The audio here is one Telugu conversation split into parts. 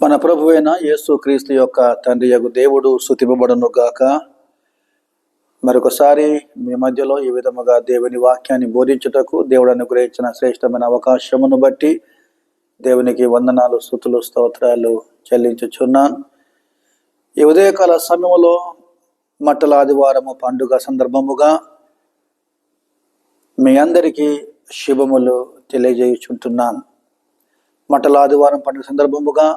మన ప్రభు అయిన యేసు క్రీస్తు యొక్క తండ్రి యగు దేవుడు స్తుతింపబడును గాక. మరొకసారి మీ మధ్యలో ఈ విధముగా దేవుని వాక్యాన్ని బోధించుటకు దేవుడు అనుగ్రహించిన శ్రేష్టమైన అవకాశమును బట్టి దేవునికి వందనాలు, స్తుతులు, స్తోత్రాలు చెల్లించుచున్నాను. ఈ ఉదయకాల సమయంలో మట్టల ఆదివారము పండుగ సందర్భముగా మీ అందరికీ శుభములు తెలియజేయుచుంటున్నాను. మట్టల ఆదివారం పండుగ సందర్భముగా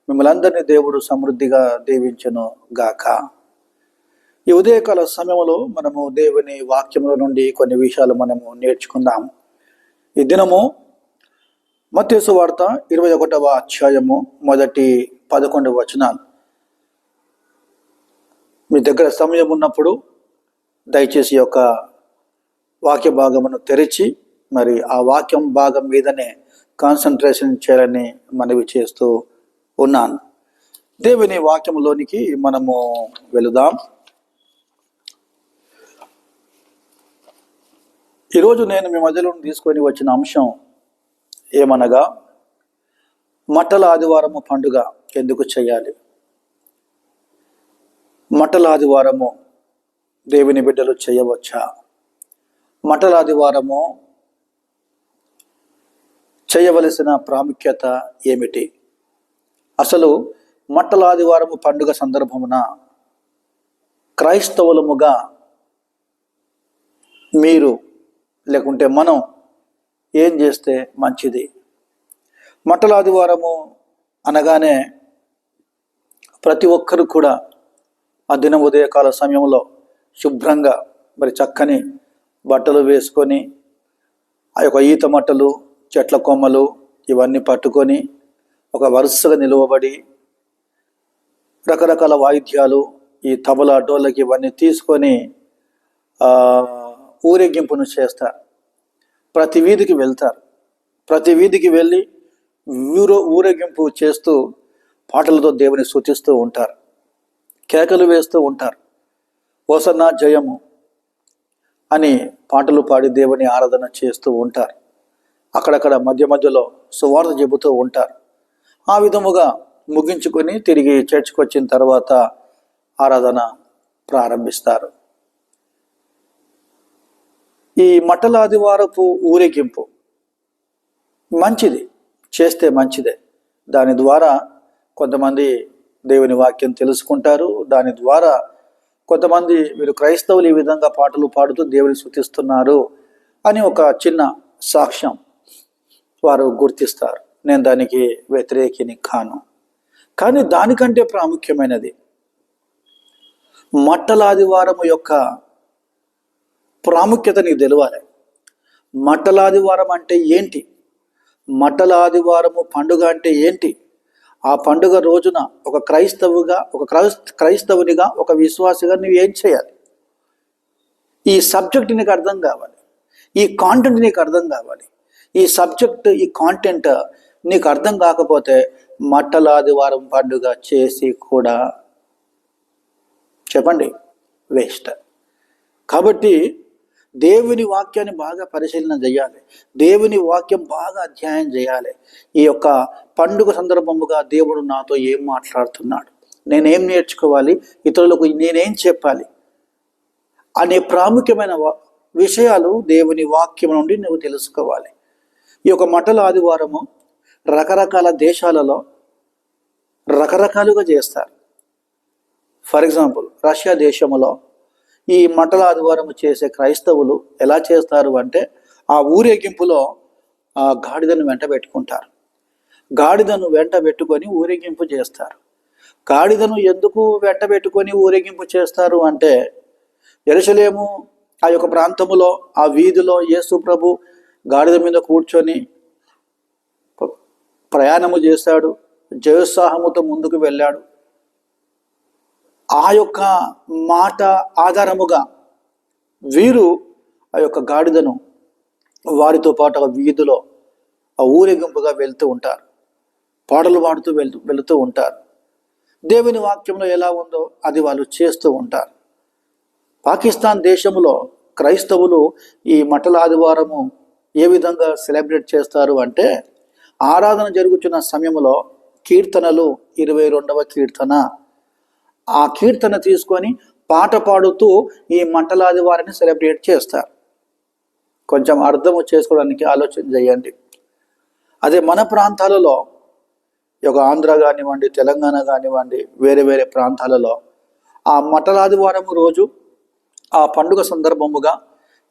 మిమ్మల్ని అందరినీ దేవుడు సమృద్ధిగా దీవించును గాక. ఈ ఉదయకాల సమయంలో మనము దేవుని వాక్యముల నుండి కొన్ని విషయాలు మనము నేర్చుకుందాం. ఈ దినము మత్తయి సువార్త 21వ అధ్యాయము మొదటి 11 వచనాలు. మీ దగ్గర సమయం ఉన్నప్పుడు దయచేసి యొక్క వాక్య భాగమును తెరిచి మరి ఆ వాక్యం భాగం మీదనే కాన్సన్ట్రేషన్ చేయాలని మనవి చేస్తూ ఉన్నాను. దేవుని వాక్యంలోనికి మనము వెళుదాం. ఈరోజు నేను మీ మధ్యలో తీసుకొని వచ్చిన అంశం ఏమనగా, మట్టల ఆదివారము పండుగ ఎందుకు చేయాలి? మట్టల ఆదివారము దేవుని బిడ్డలు చేయవచ్చా? మట్టల ఆదివారము చేయవలసిన ప్రాముఖ్యత ఏమిటి? అసలు మట్టల ఆదివారము పండుగ సందర్భమున క్రైస్తవులముగా మీరు లేకుంటే మనం ఏం చేస్తే మంచిది? మట్టల ఆదివారము అనగానే ప్రతి ఒక్కరు కూడా ఆ దినం ఉదయకాల సమయంలో శుభ్రంగా మరి చక్కని బట్టలు వేసుకొని ఆ యొక్క ఈత మట్టలు, చెట్ల కొమ్మలు ఇవన్నీ పట్టుకొని ఒక వరుసగా నిలువబడి రకరకాల వాయిద్యాలు, ఈ తబలా, డోళ్ళకి ఇవన్నీ తీసుకొని ఊరేగింపును చేస్తారు. ప్రతి వీధికి వెళ్తారు. ప్రతి వీధికి వెళ్ళి ఊరేగింపు చేస్తూ పాటలతో దేవుని స్తుతిస్తూ ఉంటారు, కేకలు వేస్తూ ఉంటారు. హోసన్నా జయము అని పాటలు పాడి దేవుని ఆరాధన చేస్తూ ఉంటారు. అక్కడక్కడ మధ్య మధ్యలో సువార్త చెబుతూ ఉంటారు. ఆ విధముగా ముగించుకొని తిరిగి చర్చికి వచ్చిన తర్వాత ఆరాధన ప్రారంభిస్తారు. ఈ మట్టల ఆదివారపు ఊరేగింపు మంచిది, చేస్తే మంచిదే. దాని ద్వారా కొంతమంది దేవుని వాక్యం తెలుసుకుంటారు. దాని ద్వారా కొంతమంది వీరు క్రైస్తవులు ఈ విధంగా పాటలు పాడుతూ దేవుని స్తుతిస్తున్నారు అని ఒక చిన్న సాక్ష్యం వారు గుర్తిస్తారు. నేను దానికి వ్యతిరేకిని కాను. కానీ దానికంటే ప్రాముఖ్యమైనది మట్టల ఆదివారము యొక్క ప్రాముఖ్యత నీకు తెలవాలి. మట్టల ఆదివారం అంటే ఏంటి? మట్టల ఆదివారము పండుగ అంటే ఏంటి? ఆ పండుగ రోజున ఒక క్రైస్తవునిగా ఒక విశ్వాసిగా నువ్వు ఏం చేయాలి? ఈ సబ్జెక్ట్ నీకు అర్థం కావాలి. ఈ కాంటెంట్ నీకు అర్థం కావాలి. ఈ సబ్జెక్ట్, ఈ కాంటెంట్ నీకు అర్థం కాకపోతే మట్టల ఆదివారం పండుగ చేసి కూడా చెప్పండి వేస్ట్. కాబట్టి దేవుని వాక్యాన్ని బాగా పరిశీలన చేయాలి. దేవుని వాక్యం బాగా అధ్యయనం చేయాలి. ఈ యొక్క పండుగ సందర్భముగా దేవుడు నాతో ఏం మాట్లాడుతున్నాడు, నేనేం నేర్చుకోవాలి, ఇతరులకు నేనేం చెప్పాలి అనే ప్రాముఖ్యమైన విషయాలు దేవుని వాక్యం నుండి నువ్వు తెలుసుకోవాలి. ఈ యొక్క మట్టల ఆదివారము రకరకాల దేశాలలో రకరకాలుగా చేస్తారు. ఫర్ ఎగ్జాంపుల్, రష్యా దేశంలో ఈ మట్టల ఆదివారం చేసే క్రైస్తవులు ఎలా చేస్తారు అంటే, ఆ ఊరేగింపులో ఆ గాడిదను వెంట పెట్టుకుంటారు. గాడిదను వెంట పెట్టుకొని ఊరేగింపు చేస్తారు. గాడిదను ఎందుకు వెంట పెట్టుకొని ఊరేగింపు చేస్తారు అంటే, యెరూషలేము ఆ యొక్క ప్రాంతములో ఆ వీధిలో యేసు ప్రభు గాడిద మీద కూర్చొని ప్రయాణము చేశాడు, జయోత్సాహముతో ముందుకు వెళ్ళాడు. ఆ యొక్క మాట ఆధారముగా వీరు ఆ యొక్క గాడిదను వారితో పాటు ఆ వీధిలో ఆ ఊరేగింపుగా వెళ్తూ ఉంటారు. పాటలు పాడుతూ వెళుతూ ఉంటారు. దేవుని వాక్యంలో ఎలా ఉందో అది వాళ్ళు చేస్తూ ఉంటారు. పాకిస్తాన్ దేశంలో క్రైస్తవులు ఈ మట్టల ఆదివారము ఏ విధంగా సెలబ్రేట్ చేస్తారు అంటే, ఆరాధన జరుగుతున్న సమయంలో కీర్తనలు 22వ కీర్తన. ఆ కీర్తన తీసుకొని పాట పాడుతూ ఈ మంటలాది వారిని సెలబ్రేట్ చేస్తారు. కొంచెం అర్థం చేసుకోవడానికి ఆలోచన చేయండి. అదే మన ప్రాంతాలలో, ఒక ఆంధ్ర కానివ్వండి, తెలంగాణ కానివ్వండి, వేరే వేరే ప్రాంతాలలో ఆ మంటలాదివారం రోజు ఆ పండుగ సందర్భముగా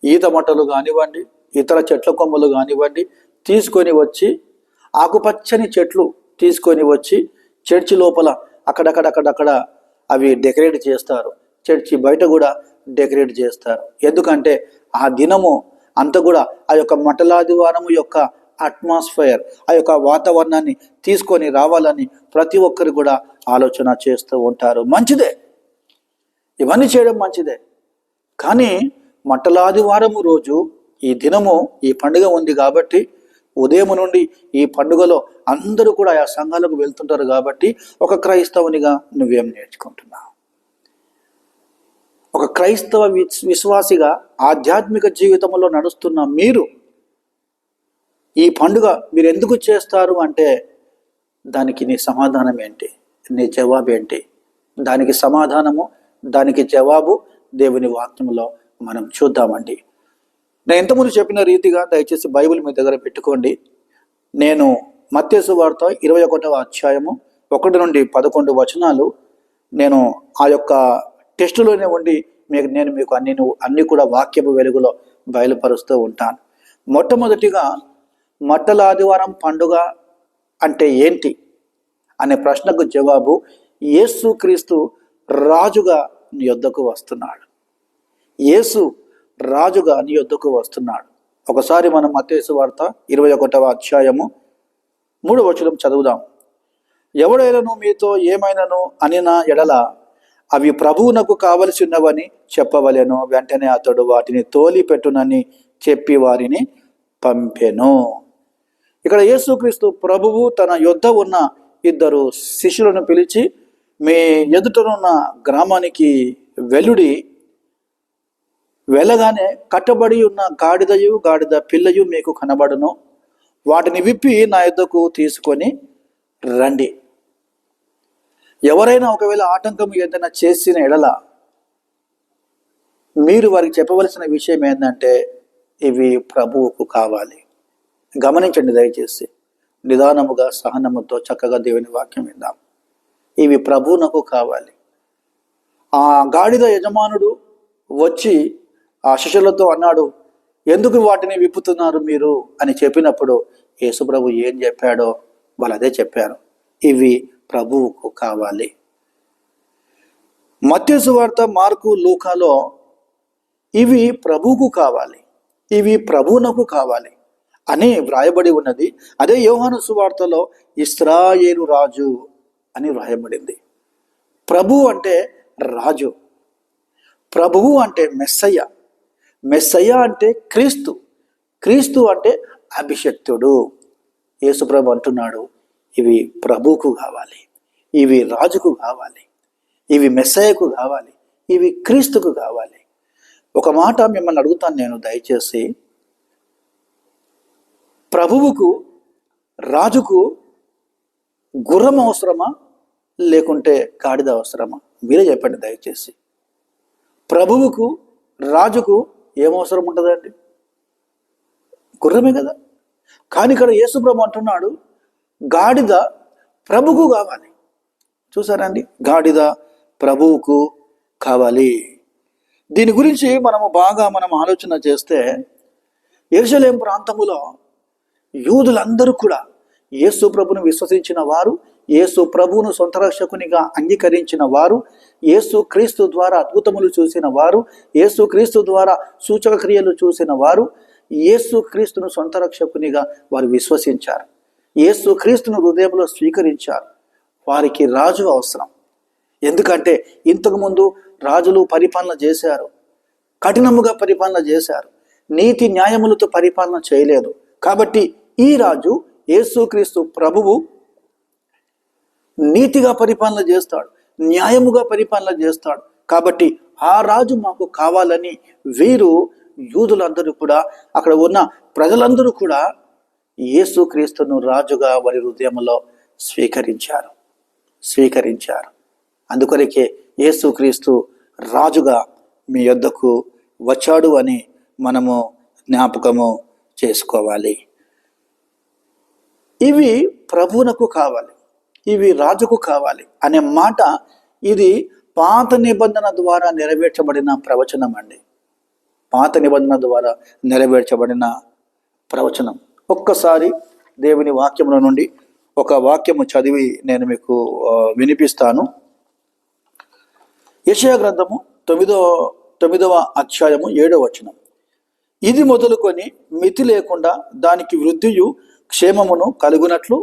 ఈత మట్టలు కానివ్వండి, ఇతర చెట్ల కొమ్మలు కానివ్వండి తీసుకొని వచ్చి, ఆకుపచ్చని చెట్లు తీసుకొని వచ్చి చర్చి లోపల అక్కడక్కడ అవి డెకరేట్ చేస్తారు. చర్చి బయట కూడా డెకరేట్ చేస్తారు. ఎందుకంటే ఆ దినము అంతా కూడా ఆ యొక్క మంటలాదివారము యొక్క అట్మాస్ఫియర్, ఆ యొక్క వాతావరణాన్ని తీసుకొని రావాలని ప్రతి ఒక్కరు కూడా ఆలోచన చేస్తూ ఉంటారు. మంచిదే, ఇవన్నీ చేయడం మంచిదే. కానీ మంటలాదివారము రోజు ఈ దినము ఈ పండుగ ఉంది కాబట్టి, ఉదయం నుండి ఈ పండుగలో అందరూ కూడా ఆ సంఘాలకు వెళ్తుంటారు కాబట్టి, ఒక క్రైస్తవునిగా నువ్వేం నేర్చుకుంటున్నావు? ఒక క్రైస్తవ విశ్వాసిగా ఆధ్యాత్మిక జీవితంలో నడుస్తున్న మీరు ఈ పండుగ మీరు ఎందుకు చేస్తారు అంటే, దానికి నీ సమాధానం ఏంటి? నీ జవాబు ఏంటి? దానికి సమాధానము, దానికి జవాబు దేవుని వాక్యంలో మనం చూద్దామండి. నేను ఇంతకుముందు చెప్పిన రీతిగా దయచేసి బైబిల్ మీ దగ్గర పెట్టుకోండి. నేను మత్తయి సువార్త 21వ అధ్యాయము 1 నుండి 11 వచనాలు నేను ఆ యొక్క టెస్టులోనే ఉండి నేను మీకు అన్ని కూడా వాక్యపు వెలుగులో బయలుపరుస్తూ ఉంటాను. మొట్టమొదటిగా మంటలాదివారం పండుగ అంటే ఏంటి అనే ప్రశ్నకు జవాబు, యేసుక్రీస్తు రాజుగా నీ యొద్దకు వస్తున్నాడు. యేసు రాజుగా నీ యొద్దకు వస్తున్నాడు. ఒకసారి మనం మత్తయి సువార్త 21వ అధ్యాయము 3వ వచనం చదువుదాం. ఎవడైనను మీతో ఏమైనను అనిన ఎడల అవి ప్రభువునకు కావలసి ఉన్నవని చెప్పవలెను. వెంటనే అతడు వాటిని తోలి పెట్టునని చెప్పి వారిని పంపెను. ఇక్కడ యేసుక్రీస్తు ప్రభువు తన యొద్ద ఉన్న 2 శిష్యులను పిలిచి, మీ ఎదుటనున్న గ్రామానికి వెలుడి, వెళ్ళగానే కట్టబడి ఉన్న గాడిద పిల్లయు మీకు కనబడును. వాటిని విప్పి నా యొద్దకు తీసుకొని రండి. ఎవరైనా ఒకవేళ ఆటంకం ఏదైనా చేసిన ఎడల మీరు వారికి చెప్పవలసిన విషయం ఏంటంటే, ఇవి ప్రభువుకు కావాలి. గమనించండి దయచేసి, నిదానముగా సహనముతో చక్కగా దేవుని వాక్యం విందాం. ఇవి ప్రభువునకు కావాలి. ఆ గాడిద యజమానుడు వచ్చి ఆ శిష్యులతో అన్నాడు, ఎందుకు వాటిని విప్పుతున్నారు మీరు అని చెప్పినప్పుడు యేసుప్రభు ఏం చెప్పాడో వాళ్ళు అదే చెప్పారు, ఇవి ప్రభువుకు కావాలి. మత్తయి సువార్త, మార్కు, లూకాలో ఇవి ప్రభువుకు కావాలి, ఇవి ప్రభువునకు కావాలి అని వ్రాయబడి ఉన్నది. అదే యోహాను సువార్తలో ఇశ్రాయేలు రాజు అని వ్రాయబడింది. ప్రభు అంటే రాజు, ప్రభువు అంటే మెస్సయ్య, మెస్సయ్య అంటే క్రీస్తు, క్రీస్తు అంటే అభిషక్తుడు. యేసుప్రభు అంటున్నాడు, ఇవి ప్రభువుకు కావాలి, ఇవి రాజుకు కావాలి, ఇవి మెస్సయ్యకు కావాలి, ఇవి క్రీస్తుకు కావాలి. ఒక మాట మిమ్మల్ని అడుగుతాను నేను, దయచేసి, ప్రభువుకు రాజుకు గుర్రం అవసరమా లేకుంటే గాడిద అవసరమా? మీరే చెప్పండి దయచేసి. ప్రభువుకు రాజుకు ఏమవసరం ఉంటుందండి? గుర్రమే కదా. కానీ ఇక్కడ యేసుప్రభు అంటున్నాడు, గాడిద ప్రభువుకు కావాలి. చూసారండి, గాడిద ప్రభువుకు కావాలి. దీని గురించి మనం ఆలోచన చేస్తే, యెరూషలేం ప్రాంతములో యూదులందరూ కూడా యేసు ప్రభువును విశ్వసించిన వారు, యేసు ప్రభువును సొంత రక్షకునిగా అంగీకరించిన వారు, యేసు క్రీస్తు ద్వారా అద్భుతములు చూసిన వారు, యేసు క్రీస్తు ద్వారా సూచక క్రియలు చూసిన వారు, యేసు క్రీస్తును సొంత రక్షకునిగా వారు విశ్వసించారు, యేసు క్రీస్తును హృదయంలో స్వీకరించారు. వారికి రాజు అవసరం. ఎందుకంటే ఇంతకుముందు రాజులు పరిపాలన చేశారు, కఠినముగా పరిపాలన చేశారు, నీతి న్యాయములతో పరిపాలన చేయలేదు. కాబట్టి ఈ రాజు యేసుక్రీస్తు ప్రభువు నీతిగా పరిపాలన చేస్తాడు, న్యాయముగా పరిపాలన చేస్తాడు. కాబట్టి ఆ రాజు మాకు కావాలని వీరు, యూదులందరూ కూడా, అక్కడ ఉన్న ప్రజలందరూ కూడా యేసుక్రీస్తును రాజుగా వారి హృదయంలో స్వీకరించారు. అందుకొరకే యేసుక్రీస్తు రాజుగా మీ యొద్దకు వచ్చాడు అని మనము జ్ఞాపకము చేసుకోవాలి. ఇవి ప్రభువునకు కావాలి, ఇవి రాజుకు కావాలి అనే మాట ఇది పాత నిబంధన ద్వారా నెరవేర్చబడిన ప్రవచనం అండి. పాత నిబంధన ద్వారా నెరవేర్చబడిన ప్రవచనం. ఒక్కసారి దేవుని వాక్యముల నుండి ఒక వాక్యము చదివి నేను మీకు వినిపిస్తాను. యెషయా గ్రంథము 9వ అధ్యాయము 7వ వచనం. ఇది మొదలుకొని మితి లేకుండా దానికి వృద్ధియు క్షేమమును కలుగునట్లు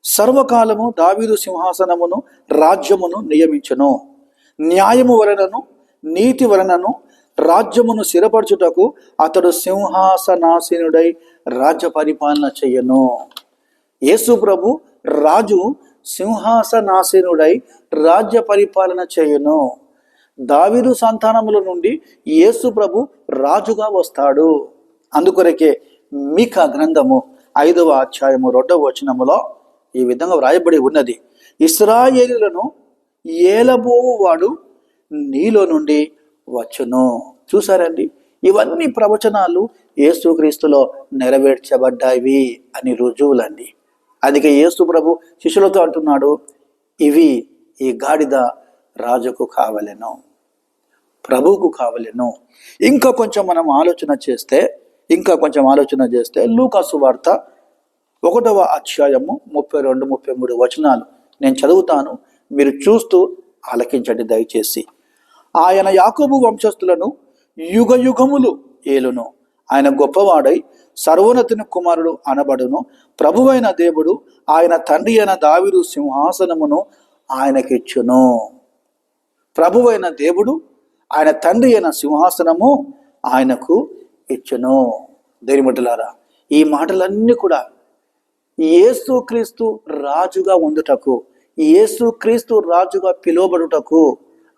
సర్వకాలము దావీదు సింహాసనమును రాజ్యమును నియమించును. న్యాయము వలనను నీతి వలనను రాజ్యమును స్థిరపరచుటకు అతడు సింహాసనాసీనుడై రాజ్య పరిపాలన చెయ్యను. యేసు ప్రభు రాజు సింహాసనాసీనుడై రాజ్య పరిపాలన చేయును. దావీదు సంతానముల నుండి యేసు ప్రభు రాజుగా వస్తాడు. అందుకొరకే మీకా గ్రంథము 5వ అధ్యాయము 2వ వచనములో ఈ విధంగా వ్రాయబడి ఉన్నది. ఇశ్రాయేలులను ఏలబోవాడు నీలో నుండి వచ్చును. చూసారండి, ఇవన్నీ ప్రవచనాలు యేసుక్రీస్తులో నెరవేర్చబడ్డాయి అని రుజువులండి. అందుకే యేసు ప్రభు శిష్యులతో అంటున్నాడు, ఈ గాడిద రాజుకు కావలెను, ప్రభువుకు కావలెను. ఇంకా కొంచెం మనం ఆలోచన చేస్తే లూకా సువార్త 1వ అధ్యాయము 32-33 వచనాలు నేను చదువుతాను, మీరు చూస్తూ ఆలకించండి దయచేసి. ఆయన యాకోబు వంశస్థులను యుగయుగములు ఏలును. ఆయన గొప్పవాడై సర్వోన్నతుని కుమారుడు అనబడును. ప్రభువైన దేవుడు ఆయన తండ్రి అయిన దావీదు సింహాసనమును ఆయనకిచ్చును. ప్రభువైన దేవుడు ఆయన తండ్రి అయిన సింహాసనము ఆయనకు ఇచ్చును. దేవుని బిడ్డలారా, ఈ మాటలన్నీ కూడా యేసుక్రీస్తు రాజుగా ఉండుటకు, యేసుక్రీస్తు రాజుగా పిలువబడుటకు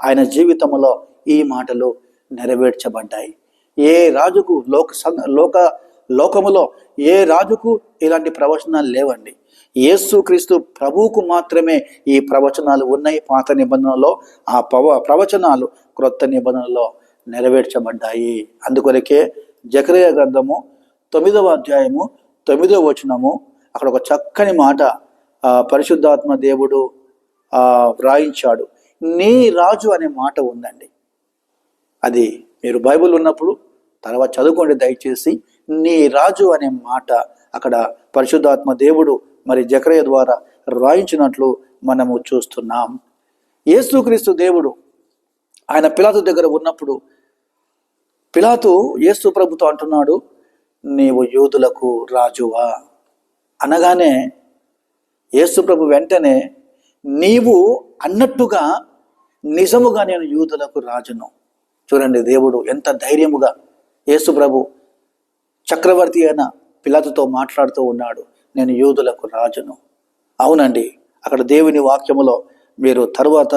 ఆయన జీవితంలో ఈ మాటలు నెరవేర్చబడ్డాయి. ఏ రాజుకు లోకములో ఏ రాజుకు ఇలాంటి ప్రవచనాలు లేవండి. యేసుక్రీస్తు ప్రభువుకు మాత్రమే ఈ ప్రవచనాలు ఉన్నాయి. పాత నిబంధనలో ఆ ప్రవచనాలు క్రొత్త నిబంధనలో నెరవేర్చబడ్డాయి. అందుకొరకే జకరియా గ్రంథము 9వ అధ్యాయము 9వ వచనము అక్కడ ఒక చక్కని మాట పరిశుద్ధాత్మ దేవుడు వ్రాయించాడు. నీ రాజు అనే మాట ఉందండి. అది మీరు బైబిల్ ఉన్నప్పుడు తర్వాత చదువుకోండి దయచేసి. నీ రాజు అనే మాట అక్కడ పరిశుద్ధాత్మ దేవుడు మరి జకరియా ద్వారా రాయించినట్లు మనము చూస్తున్నాం. యేసుక్రీస్తు దేవుడు ఆయన పిలాతు దగ్గర ఉన్నప్పుడు పిలాతు యేసు ప్రభుతో అంటున్నాడు, నీవు యూదులకు రాజువా అనగానే యేసు ప్రభు వెంటనే నీవు అన్నట్టుగా నిజముగా నేను యూదులకు రాజును. చూడండి, దేవుడు ఎంత ధైర్యముగా యేసు ప్రభు చక్రవర్తి అయిన పిలాతుతో మాట్లాడుతూ ఉన్నాడు, నేను యూదులకు రాజును. అవునండి, అక్కడ దేవుని వాక్యములో మీరు తరువాత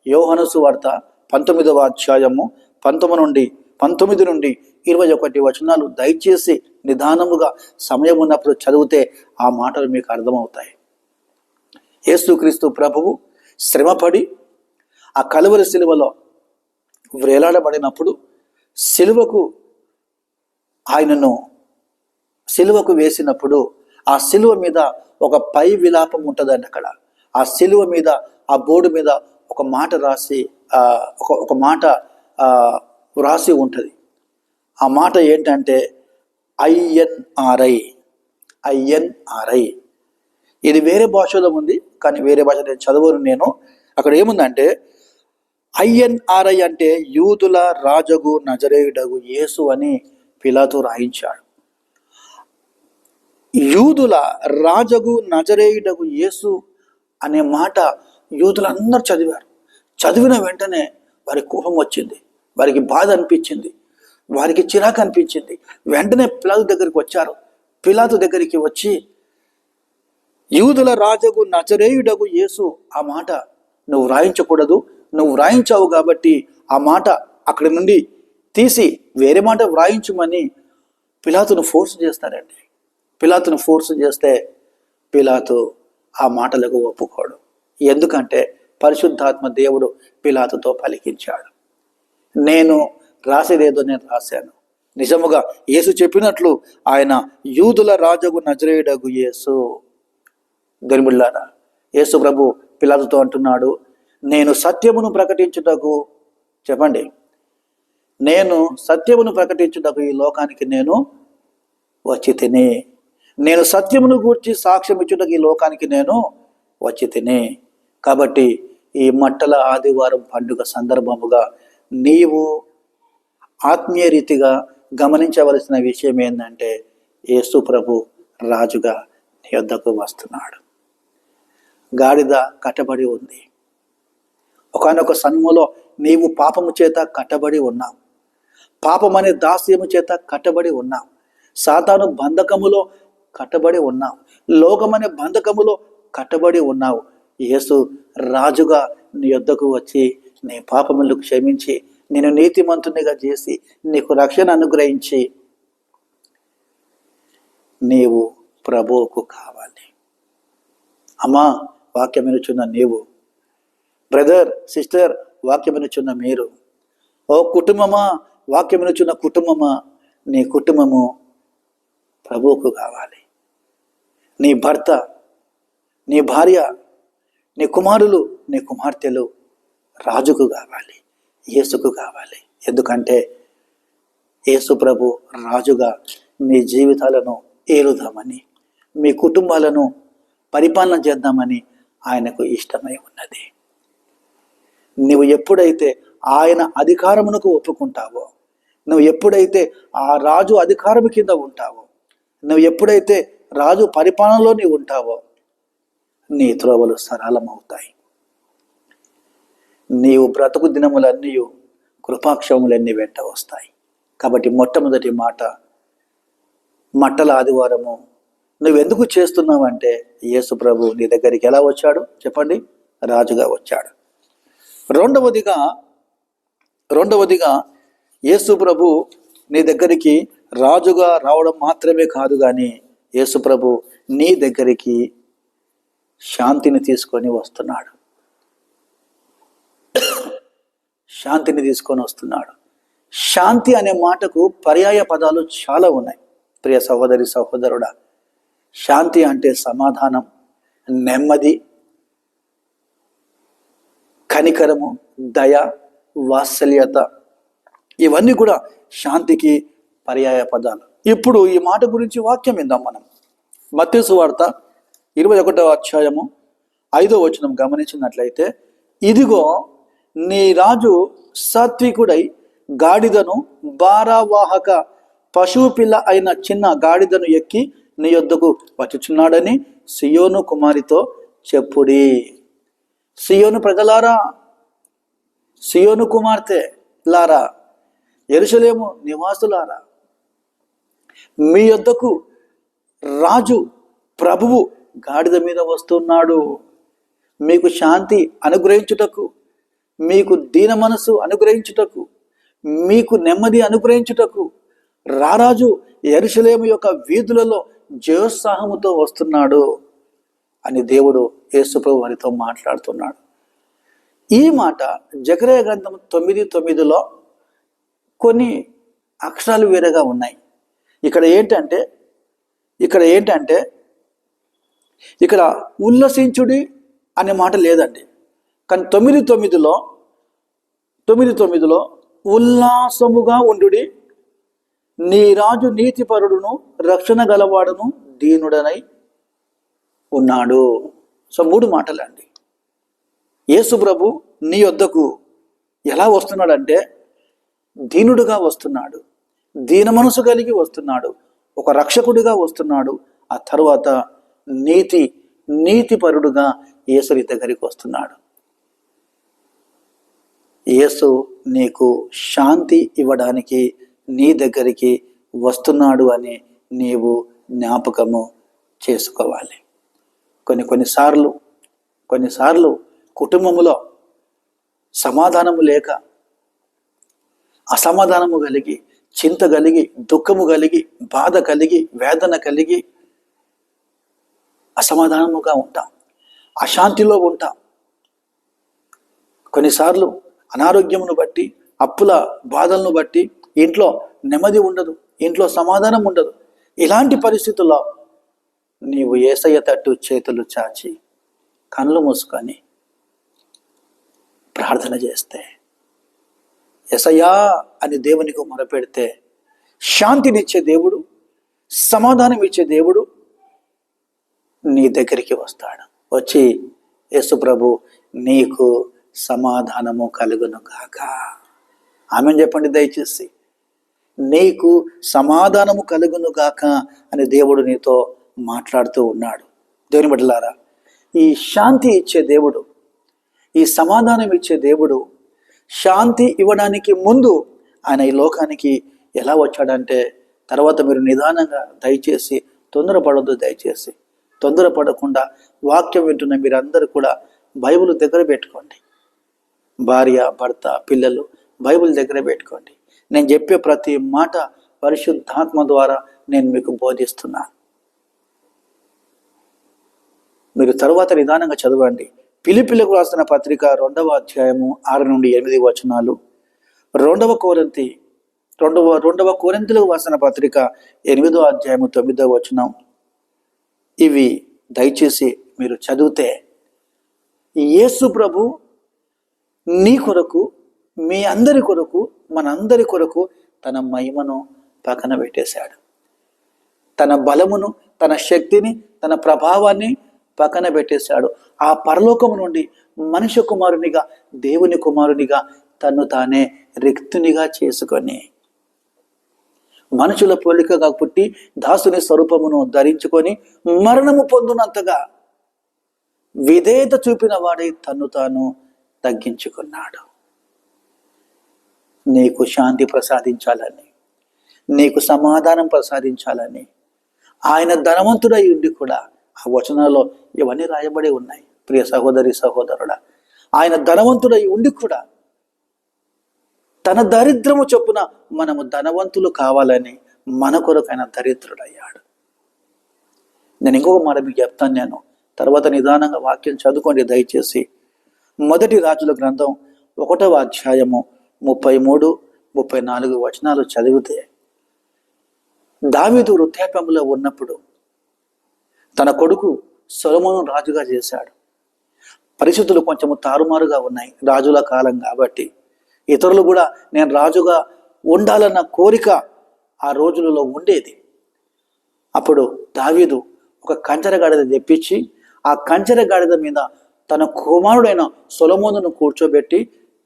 యోహాను సువార్త 19వ అధ్యాయము 19 నుండి 21 వచనాలు దయచేసి నిదానముగా సమయం ఉన్నప్పుడు చదివితే ఆ మాటలు మీకు అర్థమవుతాయి. యేసుక్రీస్తు ప్రభువు శ్రమపడి ఆ కలువరి సిలువలో వ్రేలాడబడినప్పుడు సిలువకు వేసినప్పుడు ఆ సిలువ మీద ఒక పై విలాపం ఉంటుందండి. అక్కడ ఆ సిలువ మీద ఆ బోర్డు మీద ఒక మాట వ్రాసి ఉంటుంది. ఆ మాట ఏంటంటే ఐఎన్ఆర్ఐ. ఇది వేరే భాషలో ఉంది, కానీ వేరే భాష నేను చదవను నేను. అక్కడ ఏముందంటే ఐఎన్ఆర్ఐ అంటే యూదుల రాజగు నజరేయుడగు యేసు అని పిలాతు రాయించాడు. యూదుల రాజగు నజరేయుడగు యేసు అనే మాట యూదులందరూ చదివారు. చదివిన వెంటనే వారికి కోపం వచ్చింది, వారికి బాధ అనిపించింది, వారికి చిరాకు అనిపించింది. వెంటనే పిలాతు దగ్గరికి వచ్చారు. పిలాతు దగ్గరికి వచ్చి యూదుల రాజగు నజరేయుడగు యేసు ఆ మాట నువ్వు వ్రాయించకూడదు, నువ్వు వ్రాయించావు కాబట్టి ఆ మాట అక్కడి నుండి తీసి వేరే మాట వ్రాయించమని పిలాతును ఫోర్స్ చేస్తారండి. పిలాతును ఫోర్స్ చేస్తే పిలాతు ఆ మాటలకు ఒప్పుకోడు. ఎందుకంటే పరిశుద్ధాత్మ దేవుడు పిలాతుతో పలికించాడు. నేను రాసేదేదో నేను రాశాను. నిజముగా యేసు చెప్పినట్లు ఆయన యూదుల రాజుకు నజరేయుడగు యేసు. దేవునిబిడ్డలారా, యేసు ప్రభు పిలాతుతో అంటున్నాడు, నేను సత్యమును ప్రకటించుటకు, చెప్పండి, నేను సత్యమును ప్రకటించుటకు ఈ లోకానికి నేను వచ్చి తిని, నేను సత్యమును గూర్చి సాక్ష్యం ఇచ్చుటకు ఈ లోకానికి నేను వచ్చి తిని. కాబట్టి ఈ మట్టల ఆదివారం పండుగ సందర్భముగా నీవు ఆత్మీయ రీతిగా గమనించవలసిన విషయం ఏంటంటే, యేసు ప్రభు రాజుగా నీ వద్దకు వస్తున్నాడు. గాడిద కట్టబడి ఉంది. ఒకానొక సమయంలో నీవు పాపము చేత కట్టబడి ఉన్నావు. పాపం అనే దాస్యము చేత కట్టబడి ఉన్నావు. సాతాను బంధకములో కట్టబడి ఉన్నావు. లోకమనే బంధకములో కట్టబడి ఉన్నావు. యేసు రాజుగా నీ యొద్దకు వచ్చి నీ పాపములు క్షమించి నేను నీతిమంతునిగా చేసి నీకు రక్షణ అనుగ్రహించి నీవు ప్రభువుకు కావాలి. అమ్మా, వాక్యం వినుచున్న నీవు, బ్రదర్, సిస్టర్, వాక్యం వినుచున్న మీరు, ఓ కుటుంబమా, వాక్యం వినుచున్న కుటుంబమా, నీ కుటుంబము ప్రభువుకు కావాలి. నీ భర్త, నీ భార్య, నీ కుమారులు, నీ కుమార్తెలు రాజుకు కావాలి, యేసుకు కావాలి. ఎందుకంటే యేసు ప్రభు రాజుగా మీ జీవితాలను ఏలుదామని, మీ కుటుంబాలను పరిపాలన చేద్దామని ఆయనకు ఇష్టమై ఉన్నది. నువ్వు ఎప్పుడైతే ఆయన అధికారమునకు ఒప్పుకుంటావో, నువ్వు ఎప్పుడైతే ఆ రాజు అధికారం కింద ఉంటావో, నువ్వు ఎప్పుడైతే రాజు పరిపాలనలో నీవు ఉంటావో, నీ త్రోవలు సరళమవుతాయి. నీవు బ్రతుకు దినములన్నీ కృపాక్షములన్నీ వెంట వస్తాయి. కాబట్టి మొట్టమొదటి మాట, మట్టల ఆదివారము నువ్వెందుకు చేస్తున్నావంటే, యేసు ప్రభు నీ దగ్గరికి ఎలా వచ్చాడు చెప్పండి? రాజుగా వచ్చాడు. రెండవదిగా యేసు ప్రభు నీ దగ్గరికి రాజుగా రావడం మాత్రమే కాదు, కానీ యేసు ప్రభు నీ దగ్గరికి శాంతిని తీసుకొని వస్తున్నాడు. శాంతిని తీసుకొని వస్తున్నాడు. శాంతి అనే మాటకు పర్యాయ పదాలు చాలా ఉన్నాయి. ప్రియ సహోదరి, సహోదరుడా, శాంతి అంటే సమాధానం, నెమ్మది, కనికరము, దయ, వాత్సల్యత, ఇవన్నీ కూడా శాంతికి పర్యాయ పదాలు. ఇప్పుడు ఈ మాట గురించి వాక్యం విందాం మనం. మత్తయి సువార్త 21వ అధ్యాయము 5వ వచనం గమనించినట్లయితే, ఇదిగో నీ రాజు సాత్వికుడై గాడిదను, భారవాహక పశువు పిల్ల అయిన చిన్న గాడిదను ఎక్కి నీ యొద్దకు వచ్చుచున్నాడని సియోను కుమారితో చెప్పుడి. సియోను ప్రజలారా, సియోను కుమార్తె లారా, యెరూషలేము నివాసులారా, మీ యొద్దకు రాజు, ప్రభువు గాడిద మీద వస్తున్నాడు. మీకు శాంతి అనుగ్రహించుటకు, మీకు దీన మనసు అనుగ్రహించుటకు, మీకు నెమ్మది అనుగ్రహించుటకు రారాజు యెరూషలేము యొక్క వీధులలో జయోత్సాహముతో వస్తున్నాడు అని దేవుడు యేసుప్రభు వారితో మాట్లాడుతున్నాడు. ఈ మాట జకర్యా గ్రంథం 9:9లో కొన్ని అక్షరాలు వేరేగా ఉన్నాయి. ఇక్కడ ఏంటంటే ఇక్కడ ఉల్లసించుడి అనే మాట లేదండి. కానీ 9:9లో ఉల్లాసముగా ఉండుడి, నీ రాజు నీతిపరుడును రక్షణ గలవాడును దీనుడనై ఉన్నాడు. సో 3 మాటలండి. యేసు ప్రభు నీ యొద్దకు ఎలా వస్తున్నాడంటే, దీనుడుగా వస్తున్నాడు, దీన మనసు కలిగి వస్తున్నాడు, ఒక రక్షకుడిగా వస్తున్నాడు. ఆ తరువాత నీతిపరుడుగా యేసు నీ దగ్గరికి వస్తున్నాడు. యేసు నీకు శాంతి ఇవ్వడానికి నీ దగ్గరికి వస్తున్నాడు అని నీవు జ్ఞాపకము చేసుకోవాలి. కొన్నిసార్లు కుటుంబములో సమాధానము లేక, అసమాధానము కలిగి, చింత కలిగి, దుఃఖము కలిగి, బాధ కలిగి, వేదన కలిగి అసమాధానముగా ఉంటాం. అశాంతిలో ఉంటాం. కొన్నిసార్లు అనారోగ్యమును బట్టి, అప్పుల బాధలను బట్టి ఇంట్లో నెమ్మది ఉండదు, ఇంట్లో సమాధానం ఉండదు. ఇలాంటి పరిస్థితుల్లో నీవు యేసయ్య తట్టు చేతులు చాచి కళ్ళు మూసుకొని ప్రార్థన చేస్తే, యేసయ్యా అని దేవునికి మొరపెడితే శాంతినిచ్చే దేవుడు, సమాధానం ఇచ్చే దేవుడు నీ దగ్గరికి వస్తాడు. వచ్చి, యేసు ప్రభు నీకు సమాధానము కలుగును గాక. ఆమెను చెప్పండి దయచేసి. నీకు సమాధానము కలుగును గాక అని దేవుడు నీతో మాట్లాడుతూ ఉన్నాడు. దేవుని బిడ్డలారా, ఈ శాంతి ఇచ్చే దేవుడు, ఈ సమాధానం ఇచ్చే దేవుడు శాంతి ఇవ్వడానికి ముందు ఆయన ఈ లోకానికి ఎలా వచ్చాడంటే, తర్వాత మీరు నిదానంగా దయచేసి తొందరపడొద్దు. దయచేసి తొందరపడకుండా వాక్యం వింటున్న మీరందరూ కూడా బైబిల్ దగ్గర పెట్టుకోండి. భార్య, భర్త, పిల్లలు బైబిల్ దగ్గర పెట్టుకోండి. నేను చెప్పే ప్రతి మాట పరిశుద్ధాత్మ ద్వారా నేను మీకు బోధిస్తున్నాను. మీరు తరువాత నిదానంగా చదవండి. ఫిలిప్పీలకు రాసిన పత్రిక 2వ అధ్యాయము 6 నుండి 8 వచనాలు, 2వ కొరింథీయులకు రాసిన పత్రిక 8వ అధ్యాయము 9వ వచనం. ఇవి దయచేసి మీరు చదివితే యేసు ప్రభు నీ కొరకు, మీ అందరి కొరకు, మనందరి కొరకు తన మహిమను పక్కన పెట్టేశాడు. తన బలమును, తన శక్తిని, తన ప్రభావాన్ని పక్కన పెట్టేశాడు. ఆ పరలోకము నుండి మనుష్య కుమారునిగా, దేవుని కుమారునిగా తను తానే రిక్తునిగా చేసుకొని, మనుషుల పోలికగా పుట్టి దాసుని స్వరూపమును ధరించుకొని మరణము పొందునంతగా విధేయత చూపిన వాడై తన్ను తాను తగ్గించుకున్నాడు. నీకు శాంతి ప్రసాదించాలని, నీకు సమాధానం ప్రసాదించాలని ఆయన ధనవంతుడై ఉండి కూడా, ఆ వచనాల్లో ఇవన్నీ రాయబడి ఉన్నాయి. ప్రియ సహోదరి, సహోదరుడా, ఆయన ధనవంతుడై ఉండి కూడా తన దరిద్రము చొప్పున మనము ధనవంతులు కావాలని మన కొరకు ఆయన దరిద్రుడయ్యాడు. నేను ఇంకొక మాట మీకు చెప్తాను. నేను తర్వాత నిదానంగా వాక్యం చదువుకోండి దయచేసి. 1 రాజుల గ్రంథం 1వ అధ్యాయము 33, 34 వచనాలు చదివితే, దావీదు వృద్ధాప్యంలో ఉన్నప్పుడు తన కొడుకు సొలొమోను రాజుగా చేశాడు. పరిస్థితులు కొంచెము తారుమారుగా ఉన్నాయి, రాజుల కాలం కాబట్టి. ఇతరులు కూడా నేను రాజుగా ఉండాలన్న కోరిక ఆ రోజులలో ఉండేది. అప్పుడు దావీదు ఒక కంచెర గాడిద తెప్పించి, ఆ కంచెర గాడిద మీద తన కుమారుడైన సొలొమోనును కూర్చోబెట్టి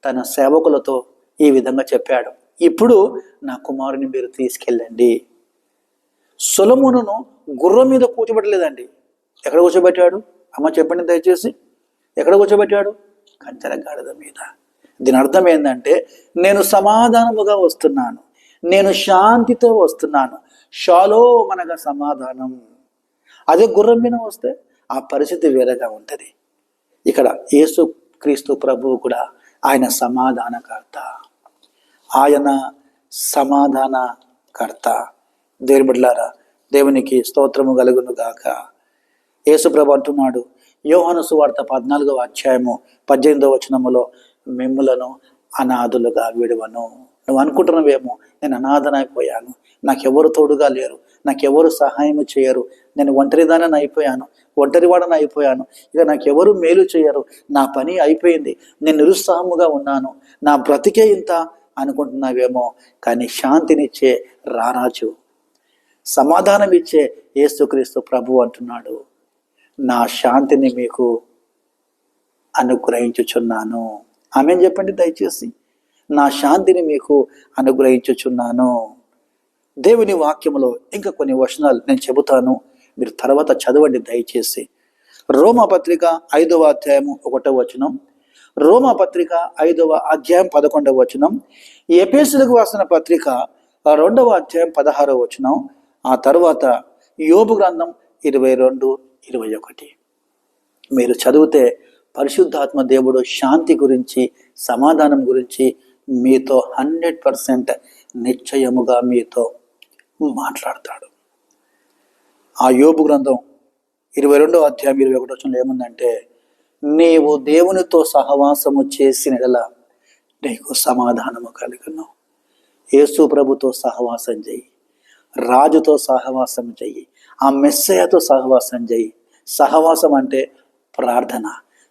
తన సేవకులతో ఈ విధంగా చెప్పాడు, ఇప్పుడు నా కుమారుని మీరు తీసుకెళ్ళండి. సొలొమోనును గుర్రం మీద కూర్చోబెట్టలేదండి. ఎక్కడ కూర్చోబెట్టాడు? అమ్మ చెప్పండి దయచేసి. ఎక్కడ కూర్చోబెట్టాడు? కంచెర గాడిద మీద. దీని అర్థం ఏంటంటే, నేను సమాధానముగా వస్తున్నాను, నేను శాంతితో వస్తున్నాను. షాలోమ్ అనగా సమాధానం. అదే గుర్రం మీద వస్తే ఆ పరిస్థితి వేరేగా ఉంటుంది. ఇక్కడ యేసు క్రీస్తు ప్రభువు కూడా ఆయన సమాధానకర్త, ఆయన సమాధానకర్త. దేవుని బిడ్డలారా, దేవునికి స్తోత్రము కలుగును గాక. యేసు ప్రభు అంటున్నాడు, యోహాను సువార్త 14వ అధ్యాయము 18వ వచనములో, మిమ్ములను అనాథులుగా విడువను. నువ్వు అనుకుంటున్నావేమో, నేను అనాథనైపోయాను, నాకెవరు తోడుగా లేరు, నాకెవరు సహాయం చేయరు, నేను ఒంటరిదానని అయిపోయాను, ఒంటరివాడని అయిపోయాను, ఇక నాకెవరు మేలు చేయరు, నా పని అయిపోయింది, నేను నిరుత్సాహముగా ఉన్నాను, నా బ్రతికే ఇంత అనుకుంటున్నావేమో. కానీ శాంతినిచ్చే రారాజు, సమాధానం ఇచ్చే యేసుక్రీస్తు ప్రభు అంటున్నాడు, నా శాంతిని మీకు అనుగ్రహించుచున్నాను. ఆమె చెప్పండి దయచేసి. నా శాంతిని మీకు అనుగ్రహించుచున్నాను. దేవుని వాక్యములో ఇంకా కొన్ని వచనాలు నేను చెబుతాను, మీరు తర్వాత చదవండి దయచేసి. రోమాపత్రిక 5వ అధ్యాయము 1వ వచనం, రోమాపత్రిక 5వ అధ్యాయం 11వ వచనం, ఎఫెసీయులకు రాసిన పత్రిక 2వ అధ్యాయం 16వ వచనం, ఆ తర్వాత యోబు గ్రంథం 22-21. మీరు చదివితే పరిశుద్ధాత్మ దేవుడు శాంతి గురించి, సమాధానం గురించి మీతో 100% నిశ్చయముగా మీతో మాట్లాడతాడు. ఆ యోబు గ్రంథం 22వ అధ్యాయం 21వ వచనంలో ఏముందంటే, నీవు దేవునితో సహవాసము చేసిన యెడల నీకు సమాధానము కలుగును. యేసు ప్రభుతో సహవాసం చెయ్యి, రాజుతో సహవాసం చెయ్యి, ఆ మెస్సయ్యతో సహవాసం చెయ్యి. సహవాసం అంటే ప్రార్థన,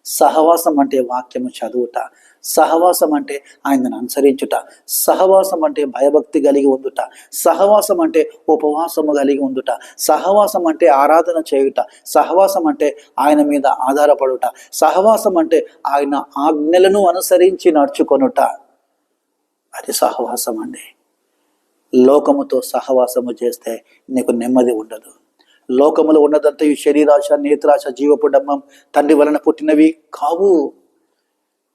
సహవాసం అంటే వాక్యము చదువుట, సహవాసం అంటే ఆయనను అనుసరించుట, సహవాసం అంటే భయభక్తి కలిగి ఉండుట, సహవాసం అంటే ఉపవాసము కలిగి ఉండుట, సహవాసం అంటే ఆరాధన చేయుట, సహవాసం అంటే ఆయన మీద ఆధారపడుట, సహవాసం అంటే ఆయన ఆజ్ఞలను అనుసరించి నడుచుకొనుట. అది సహవాసం అండి. లోకముతో సహవాసము చేస్తే నీకు నెమ్మది ఉండదు. లోకములో ఉన్నదంతా ఈ శరీరాశ, నేత్రాశ, జీవపు డమ్మం తండ్రి వలన పుట్టినవి కావు.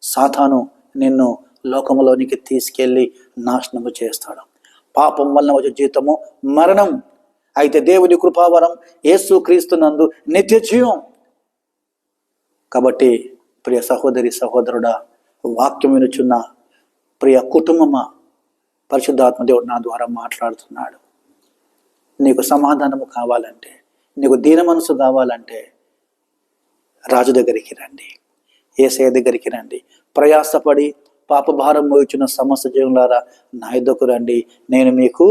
సాతాను నిన్ను లోకములోనికి తీసుకెళ్ళి నాశనము చేస్తాడు. పాపం వలన వచ్చే జీతము మరణం. అయితే దేవుని కృపావరం యేసు క్రీస్తునందు నిత్య జీవం. కాబట్టి ప్రియ సహోదరి సహోదరుడా, వాక్యం వినుచున్న ప్రియ కుటుంబమా, పరిశుద్ధాత్మ దేవుడు నా ద్వారా మాట్లాడుతున్నాడు. నీకు సమాధానము కావాలంటే, నీకు దీన మనసు కావాలంటే రాజు దగ్గరికి రండి, యేసయ్య దగ్గరికి రండి. ప్రయాసపడి పాపభారం మోయుచున్న సమస్త జీవులారా నా యొద్దకు రండి, నేను మీకు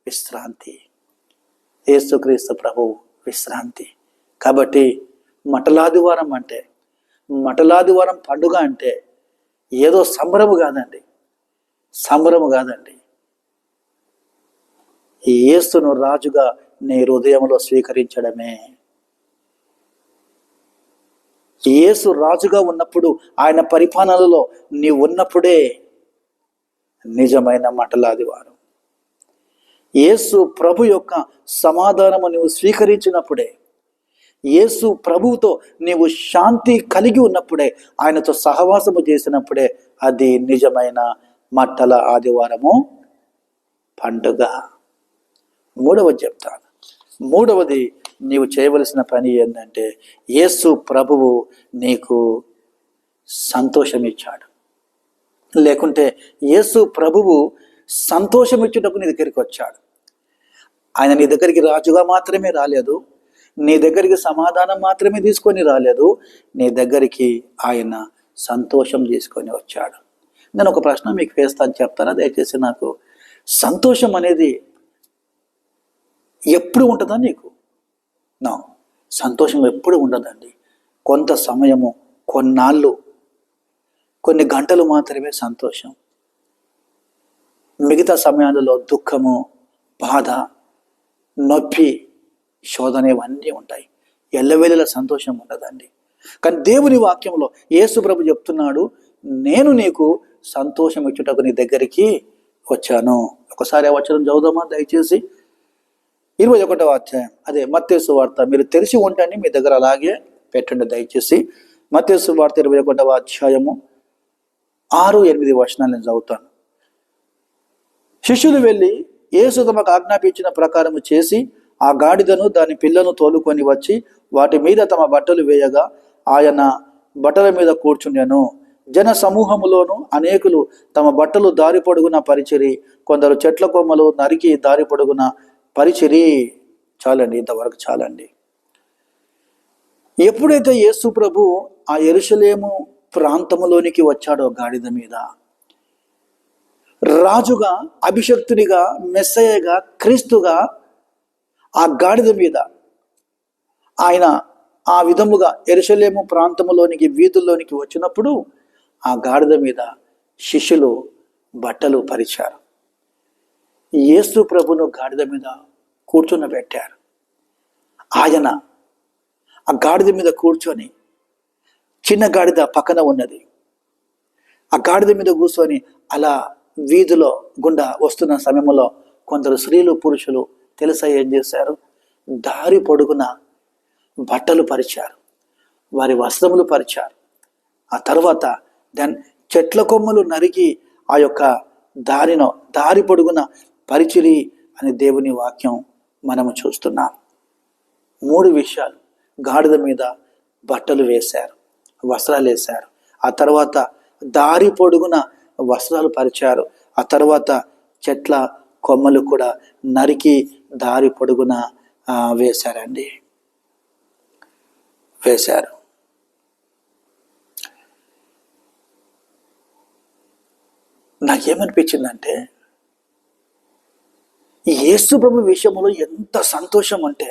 విశ్రాంతి. యేసుక్రీస్తు ప్రభువు విశ్రాంతి. కాబట్టి మటలాదివారం అంటే, మటలాదివారం పండుగ అంటే ఏదో సంబరము కాదండి, సంబరము కాదండి. ఈ యేసును రాజుగా నీ హృదయంలో స్వీకరించడమే. యేసు రాజుగా ఉన్నప్పుడు, ఆయన పరిపాలనలో నీ ఉన్నప్పుడే నిజమైన మటలాదివారం. యేసు ప్రభు యొక్క సమాధానము నువ్వు స్వీకరించినప్పుడే, యేసు ప్రభువుతో నీవు శాంతి కలిగి ఉన్నప్పుడే, ఆయనతో సహవాసము చేసినప్పుడే అది నిజమైన మట్టల ఆదివారము పండుగ. మూడవది చెప్తాను. మూడవది నీవు చేయవలసిన పని ఏంటంటే, యేసు ప్రభువు నీకు సంతోషం ఇచ్చాడు. లేకుంటే యేసు ప్రభువు సంతోషం ఇచ్చేటప్పుడు నీ దగ్గరికి వచ్చాడు. ఆయన నీ దగ్గరికి రాజుగా మాత్రమే రాలేదు, నీ దగ్గరికి సమాధానం మాత్రమే తీసుకొని రాలేదు, నీ దగ్గరికి ఆయన సంతోషం తీసుకొని వచ్చాడు. నేను ఒక ప్రశ్న మీకు వేస్తాను, చెప్తారా దయచేసి నాకు? సంతోషం అనేది ఎప్పుడు ఉంటుందా నీకు? నా సంతోషం ఎప్పుడు ఉండదండి. కొంత సమయము, కొన్నాళ్ళు, కొన్ని గంటలు మాత్రమే సంతోషం. మిగతా సమయాలలో దుఃఖము, బాధ, నొప్పి, శోధన ఇవన్నీ ఉంటాయి. ఎల్లవేళలా సంతోషం ఉండదండి. కానీ దేవుని వాక్యంలో యేసు ప్రభు చెప్తున్నాడు, నేను నీకు సంతోషం ఇచ్చుటకు నీ దగ్గరికి వచ్చాను. ఒకసారి ఆ వచనం చదువుదామా దయచేసి? 21వ అధ్యాయం, అదే మత్తయి సువార్త. మీరు తెలిసి ఉంటండి, మీ దగ్గర అలాగే పెట్టండి దయచేసి. మత్తయి సువార్త 21వ అధ్యాయము 6-8 వచనాలు నేను చదువుతాను. శిష్యులు వెళ్ళి యేసు తమకు ఆజ్ఞాపించిన ప్రకారము చేసి ఆ గాడిదను దాని పిల్లను తోలుకొని వచ్చి వాటి మీద తమ బట్టలు వేయగా ఆయన బట్టల మీద కూర్చుండెను. జన సమూహములోను అనేకులు తమ బట్టలు దారి పొడుగున పరిచిరి, కొందరు చెట్ల కొమ్మలు నరికి దారి పొడుగున పరిచిరి. చాలండి, ఇంతవరకు చాలండి. ఎప్పుడైతే యేసు ప్రభు ఆ యెరూషలేము ప్రాంతములోనికి వచ్చాడో గాడిద మీద, రాజుగా, అభిషక్తునిగా, మెస్సయ్యగా, క్రీస్తుగా ఆ గాడిద మీద ఆయన ఆ విధముగా యెరూషలేము ప్రాంతములోనికి, వీధుల్లోనికి వచ్చినప్పుడు ఆ గాడిద మీద శిష్యులు బట్టలు పరిచారు. యేసు ప్రభును గాడిద మీద కూర్చున్నబెట్టారు. ఆయన ఆ గాడిద మీద కూర్చొని, చిన్న గాడిద పక్కన ఉన్నది, ఆ గాడిద మీద కూర్చొని అలా వీధిలో గుండా వస్తున్న సమయంలో కొందరు స్త్రీలు, పురుషులు తెలుసా ఏం చేశారు? దారి పొడుగున బట్టలు పరిచారు, వారి వస్త్రములు పరిచారు. ఆ తర్వాత చెట్ల కొమ్మలు నరికి ఆ యొక్క దారి పొడుగున పరిచిరి అని దేవుని వాక్యం మనము చూస్తున్నాం. 3 విషయాలు: గాడిద మీద బట్టలు వేశారు, వస్త్రాలు వేశారు, ఆ తర్వాత దారి పొడుగున వస్త్రాలు పరిచారు, ఆ తర్వాత చెట్ల కొమ్మలు కూడా నరికి దారి పొడుగున వేశారు. నాకేమనిపించిందంటే, యేసు ప్రభు విషయంలో ఎంత సంతోషం ఉంటే,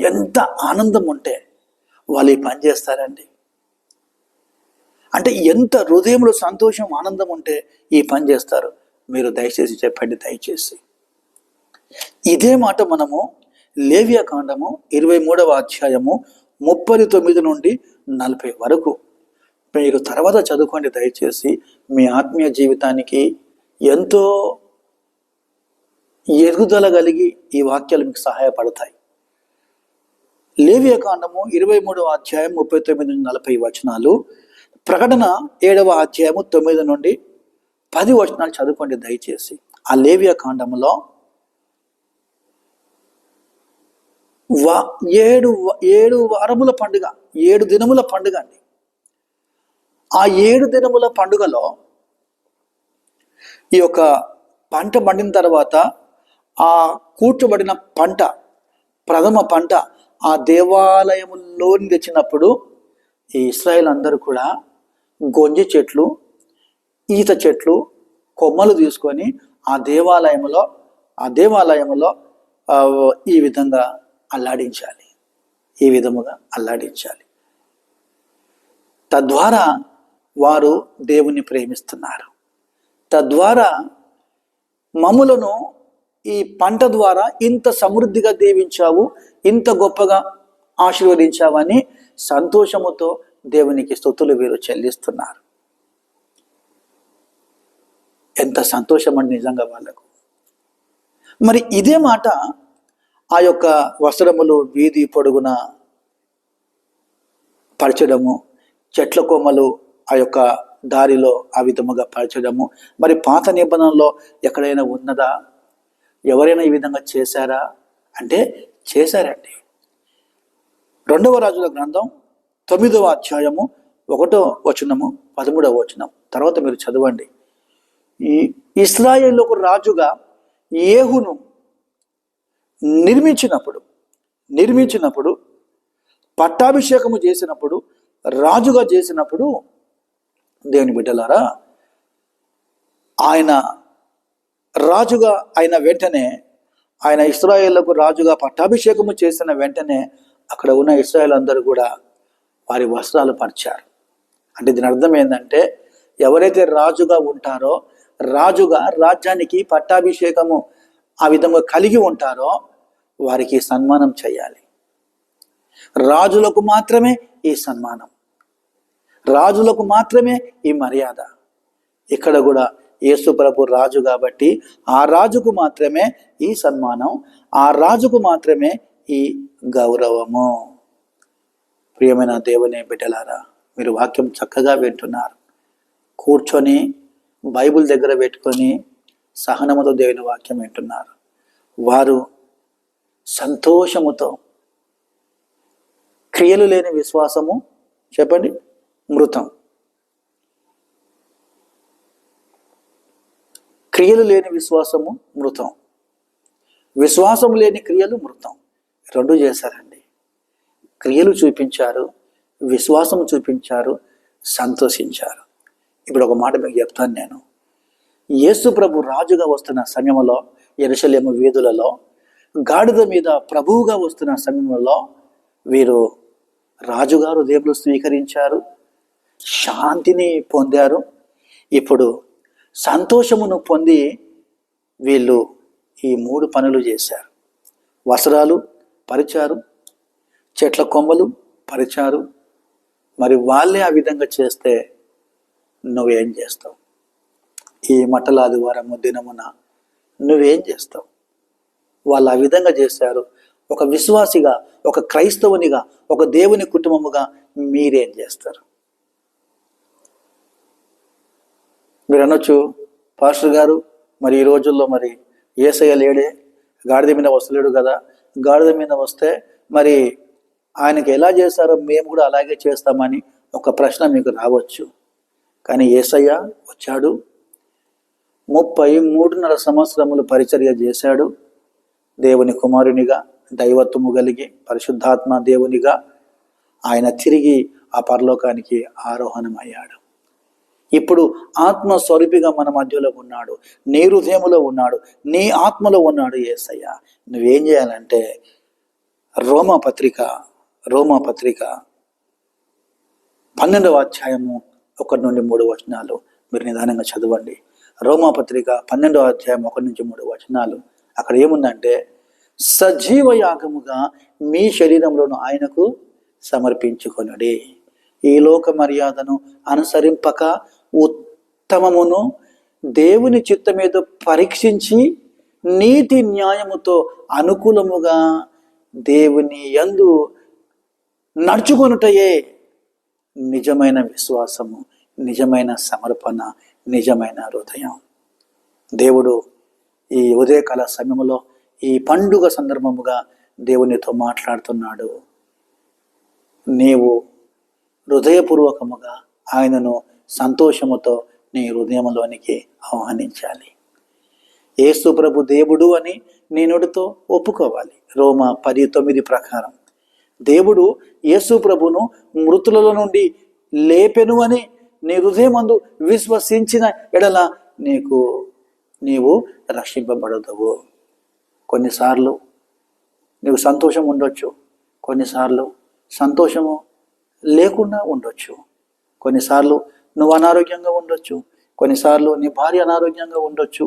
ఎంత ఆనందం ఉంటే వాళ్ళు ఈ పని చేస్తారండి. అంటే ఎంత హృదయంలో సంతోషం ఆనందం ఉంటే ఈ పని చేస్తారు. మీరు దయచేసి చెప్పండి, దయచేసి. ఇదే మాట మనము లేవియా కాండము 23వ అధ్యాయము 39 నుండి 40 వరకు మీరు తర్వాత చదువుకోండి దయచేసి. మీ ఆత్మీయ జీవితానికి ఎంతో ఎదుగుదల కలిగి ఈ వాక్యాలు మీకు సహాయపడతాయి. లేవియా కాండము 23వ అధ్యాయం 39 నుండి 40 వచనాలు, ప్రకటన 7వ అధ్యాయము 9 నుండి 10 వచనాలు చదువుకోండి దయచేసి. ఆ లేవియా కాండములో 7 వారముల పండుగ, 7 దినముల పండుగ అండి. ఆ 7 దినముల పండుగలో ఈ యొక్క పంట పండిన తర్వాత ఆ కూర్చోబడిన పంట, ప్రథమ పంట ఆ దేవాలయంలోని తెచ్చినప్పుడు ఈ ఇశ్రాయేల్ అందరూ కూడా గొంజి చెట్లు, ఈత చెట్లు కొమ్మలు తీసుకొని ఆ దేవాలయంలో ఈ విధంగా అల్లాడించాలి. ఈ విధముగా అల్లాడించాలి. తద్వారా వారు దేవుని ప్రేమిస్తున్నారు. తద్వారా మమ్ములను ఈ పంట ద్వారా ఇంత సమృద్ధిగా దీవించావు, ఇంత గొప్పగా ఆశీర్వదించావని సంతోషముతో దేవునికి స్తుతులు వీరు చెల్లిస్తున్నారు. ఎంత సంతోషం అండి నిజంగా వాళ్ళకు. మరి ఇదే మాట ఆ యొక్క వస్త్రములు వీధి పొడుగున పరచడము, చెట్ల కొమ్మలు ఆ యొక్క దారిలో ఆ విధముగా పరచడము, మరి పాత నిబంధనలో ఎక్కడైనా ఉన్నదా? ఎవరైనా ఈ విధంగా చేశారా అంటే చేశారండి. 2వ రాజుల గ్రంథం 9వ అధ్యాయము 1వ వచనము 13వ వచనం తర్వాత మీరు చదవండి. ఈ ఇశ్రాయేలుకు రాజుగా యేహును నిర్మించినప్పుడు పట్టాభిషేకము చేసినప్పుడు, రాజుగా చేసినప్పుడు, దేవుని బిడ్డలారా, ఆయన రాజుగా అయిన వెంటనే, ఆయన ఇశ్రాయేలుకు రాజుగా పట్టాభిషేకము చేసిన వెంటనే అక్కడ ఉన్న ఇశ్రాయేలు అందరూ కూడా వారి వస్త్రాలు పరిచారు. అంటే దీని అర్థం ఏంటంటే, ఎవరైతే రాజుగా ఉంటారో, రాజుగా రాజ్యానికి పట్టాభిషేకము ఆ విధంగా కలిగి ఉంటారో వారికి సన్మానం చేయాలి. రాజులకు మాత్రమే ఈ సన్మానం, రాజులకు మాత్రమే ఈ మర్యాద. ఇక్కడ కూడా యేసు ప్రభు రాజు కాబట్టి ఆ రాజుకు మాత్రమే ఈ సన్మానం, ఆ రాజుకు మాత్రమే ఈ గౌరవము. ప్రియమైన దేవుని బిడ్డలారా, మీరు వాక్యం చక్కగా వింటున్నారు. కూర్చొని బైబిల్ దగ్గర పెట్టుకొని సహనముతో దేవుని వాక్యం వింటున్నారు. వారు సంతోషముతో, క్రియలు లేని విశ్వాసము చెప్పండి మృతం, క్రియలు లేని విశ్వాసము మృతం, విశ్వాసము లేని క్రియలు మృతం. 2 చేశారండి. క్రియలు చూపించారు, విశ్వాసము చూపించారు, సంతోషించారు. ఇప్పుడు ఒక మాట మీకు చెప్తాను నేను. యేసు ప్రభు రాజుగా వస్తున్న సమయంలో యెరూషలేము వీధులలో, గాడిద మీద ప్రభువుగా వస్తున్న సమయంలో వీరు రాజుగారు దేవులు స్వీకరించారు, శాంతిని పొందారు. ఇప్పుడు సంతోషమును పొంది వీళ్ళు ఈ 3 పనులు చేశారు. వస్త్రాలు పరిచారు, చెట్ల కొమ్మలు పరిచారు. మరి వాళ్ళే ఆ విధంగా చేస్తే నువ్వేం చేస్తావు? ఈ మట్టల ఆదివారము దినమున నువ్వేం చేస్తావు? వాళ్ళు ఆ విధంగా చేశారు. ఒక విశ్వాసిగా, ఒక క్రైస్తవునిగా, ఒక దేవుని కుటుంబముగా మీరేం చేస్తారు? మీరు అనొచ్చు, పాస్టర్ గారు మరి ఈ రోజుల్లో మరి యేసయ్య లేడే, గాడిద మీద వస్తలేడు కదా, గాడిద మీద వస్తే మరి ఆయనకి ఎలా చేశారో మేము కూడా అలాగే చేస్తామని ఒక ప్రశ్న మీకు రావచ్చు. కానీ యేసయ్య వచ్చాడు, 33.5 సంవత్సరములు పరిచర్య చేశాడు. దేవుని కుమారునిగా, దైవత్వము కలిగి, పరిశుద్ధాత్మ దేవునిగా ఆయన తిరిగి ఆ పరలోకానికి ఆరోహణమయ్యాడు. ఇప్పుడు ఆత్మస్వరూపిగా మన మధ్యలో ఉన్నాడు, నీ హృదయంలో ఉన్నాడు, నీ ఆత్మలో ఉన్నాడు యేసయ్య. నువ్వేం చేయాలంటే రోమాపత్రిక 12వ అధ్యాయము 1 నుండి 3 వచనాలు మీరు నిదానంగా చదవండి. రోమాపత్రిక 12వ అధ్యాయం 1 నుంచి 3 వచనాలు. అక్కడ ఏముందంటే, సజీవ యాగముగా మీ శరీరంలోను ఆయనకు సమర్పించుకొనుడి. ఈ లోక మర్యాదను అనుసరింపక ఉత్తమమును దేవుని చిత్తమేదో పరీక్షించి నీతి న్యాయముతో అనుకూలముగా దేవుని యందు నడుచుకొనుటయే నిజమైన విశ్వాసము, నిజమైన సమర్పణ, నిజమైన హృదయం. దేవుడు ఈ ఉదయకాల సమయంలో ఈ పండుగ సందర్భముగా దేవునితో మాట్లాడుతున్నాడు. నీవు హృదయపూర్వకముగా ఆయనను సంతోషముతో నీ హృదయంలోనికి ఆహ్వానించాలి. యేసు ప్రభు దేవుడు అని నీ నోటితో ఒప్పుకోవాలి. రోమా 10:9 ప్రకారం దేవుడు యేసు ప్రభును మృతులలో నుండి లేపెను అని నీ హృదయమందు విశ్వసించిన ఎడల నీవు రక్షింపబడదువు. కొన్నిసార్లు నీకు సంతోషం ఉండొచ్చు, కొన్నిసార్లు సంతోషము లేకుండా ఉండొచ్చు, కొన్నిసార్లు నువ్వు అనారోగ్యంగా ఉండొచ్చు, కొన్నిసార్లు నీ భార్య అనారోగ్యంగా ఉండొచ్చు,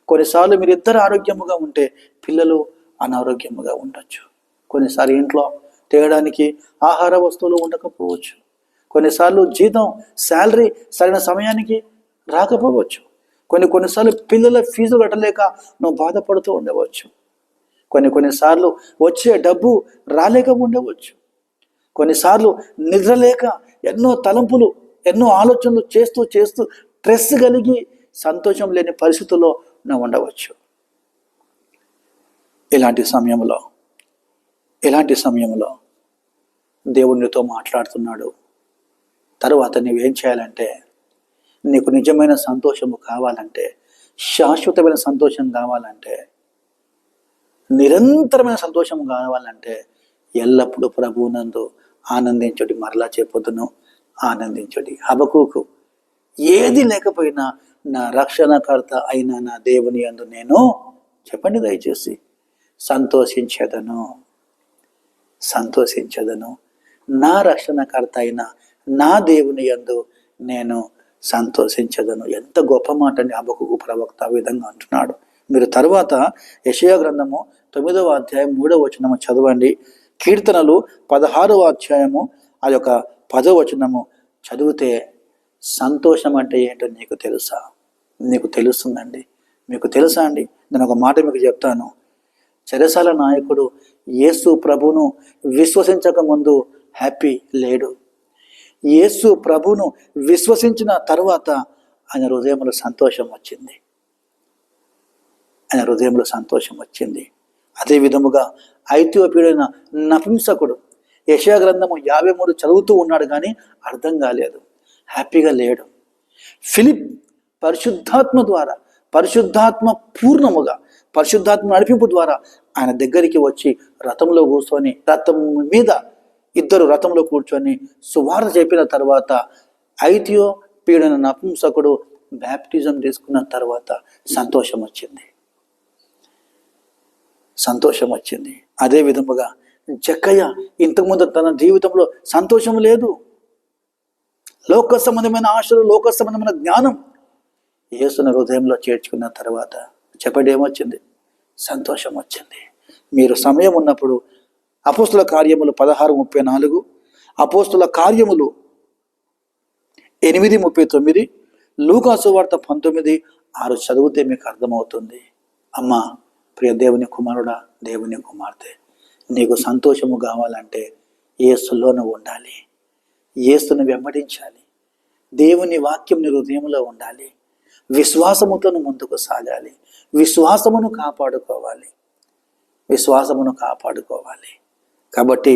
కొన్నిసార్లు మీరిద్దరు ఆరోగ్యముగా ఉంటే పిల్లలు అనారోగ్యముగా ఉండొచ్చు, కొన్నిసార్లు ఇంట్లో తేయడానికి ఆహార వస్తువులు ఉండకపోవచ్చు, కొన్నిసార్లు జీతం శాలరీ సరైన సమయానికి రాకపోవచ్చు, కొన్నిసార్లు పిల్లల ఫీజు కట్టలేక నువ్వు బాధపడుతూ ఉండవచ్చు, కొన్నిసార్లు వచ్చే డబ్బు రాలేక ఉండవచ్చు, కొన్నిసార్లు నిద్ర లేక ఎన్నో తలంపులు, ఎన్నో ఆలోచనలు చేస్తూ స్ట్రెస్ కలిగి సంతోషం లేని పరిస్థితుల్లో నువ్వు ఉండవచ్చు. ఇలాంటి సమయంలో దేవునితో మాట్లాడుతున్నాడు. తరువాత నువ్వేం చేయాలంటే, నీకు నిజమైన సంతోషము కావాలంటే, శాశ్వతమైన సంతోషం కావాలంటే, నిరంతరమైన సంతోషం కావాలంటే ఎల్లప్పుడూ ప్రభువునందు ఆనందించుడి. మరలా చెప్పొద్దును, ఆనందించుడి. హబక్కూకు ఏది లేకపోయినా నా రక్షణకర్త అయిన నా దేవుని యందు నేను, చెప్పండి దయచేసి, సంతోషించదను. నా రక్షణకర్త అయిన నా దేవుని యందు నేను సంతోషించదను. ఎంత గొప్ప మాట అండి. హబక్కూకు ప్రవక్త ఆ విధంగా అంటున్నాడు. మీరు తరువాత యెషయా గ్రంథము 9వ అధ్యాయం 3వ వచనము చదవండి. కీర్తనలు 16వ అధ్యాయము అది ఒక 10వ వచనము చదివితే సంతోషం అంటే ఏంటో నీకు తెలుసా? నీకు తెలుస్తుందండి. మీకు తెలుసా అండి? నేను ఒక మాట మీకు చెప్తాను. చెరసాల నాయకుడు యేసు ప్రభును విశ్వసించక ముందు హ్యాపీ లేడు. యేసు ప్రభును విశ్వసించిన తర్వాత ఆయన హృదయంలో సంతోషం వచ్చింది. అదే విధముగా ఐథియోపియుడైన నపుంసకుడు యెషయా గ్రంథము 53 చదువుతూ ఉన్నాడు, కానీ అర్థం కాలేదు, హ్యాపీగా లేడు. ఫిలిప్ పరిశుద్ధాత్మ పూర్ణముగా పరిశుద్ధాత్మ నడిపింపు ద్వారా ఆయన దగ్గరికి వచ్చి రథంలో కూర్చొని, ఇద్దరు రథంలో కూర్చొని సువార్త చెప్పిన తర్వాత ఐథియోపియుడైన నపుంసకుడు బ్యాప్టిజం తీసుకున్న తర్వాత సంతోషం వచ్చింది. అదే విధముగా జక్కయ్య ఇంతకుముందు తన జీవితంలో సంతోషం లేదు. లోక సంబంధమైన ఆశలు, లోక సంబంధమైన జ్ఞానం యేసుని హృదయంలో చేర్చుకున్న తర్వాత చెప్పండి ఏమొచ్చింది? సంతోషం వచ్చింది. మీరు సమయం ఉన్నప్పుడు అపోస్తుల కార్యములు 16:34, అపోస్తుల కార్యములు 8:39, లూకా సువార్త 19:6 చదివితే మీకు అర్థమవుతుంది. అమ్మా, ప్రియ దేవుని కుమారుడా, దేవుని కుమార్తె, నీకు సంతోషము కావాలంటే యేసులో నువ్వు ఉండాలి, యేసును వెంబడించాలి, దేవుని వాక్యం నీ హృదయంలో ఉండాలి, విశ్వాసముతో ముందుకు సాగాలి, విశ్వాసమును కాపాడుకోవాలి. కాబట్టి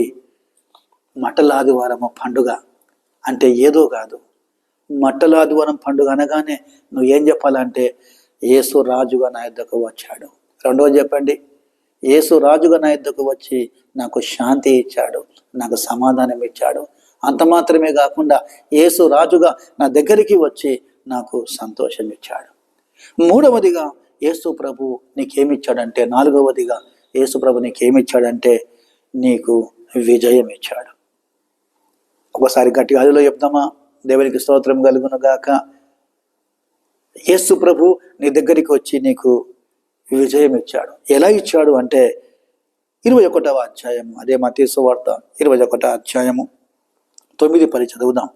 మట్టల ఆదివారము పండుగ అంటే ఏదో కాదు. మట్టల ఆదివారం పండుగ అనగానే నువ్వు ఏం చెప్పాలంటే, యేసు రాజుగా నా యొద్దకు వచ్చాడు. రెండోది చెప్పండి, యేసు రాజుగా నా యొద్దకు వచ్చి నాకు శాంతి ఇచ్చాడు, నాకు సమాధానం ఇచ్చాడు. అంత మాత్రమే కాకుండా యేసు రాజుగా నా దగ్గరికి వచ్చి నాకు సంతోషం ఇచ్చాడు. మూడవదిగా యేసు ప్రభు నీకేమిచ్చాడంటే, నాలుగవదిగా యేసు ప్రభు నీకేమిచ్చాడంటే నీకు విజయం ఇచ్చాడు. ఒకసారి గట్టిగా హల్లెలూయా చెప్దామా? దేవునికి స్తోత్రం కలుగును గాక. యేసు ప్రభు నీ దగ్గరికి వచ్చి నీకు విజయం ఇచ్చాడు. ఎలా ఇచ్చాడు అంటే 21వ అధ్యాయము, అదే మత్తయి సువార్త 21వ అధ్యాయము 9-10 చదువుదాం.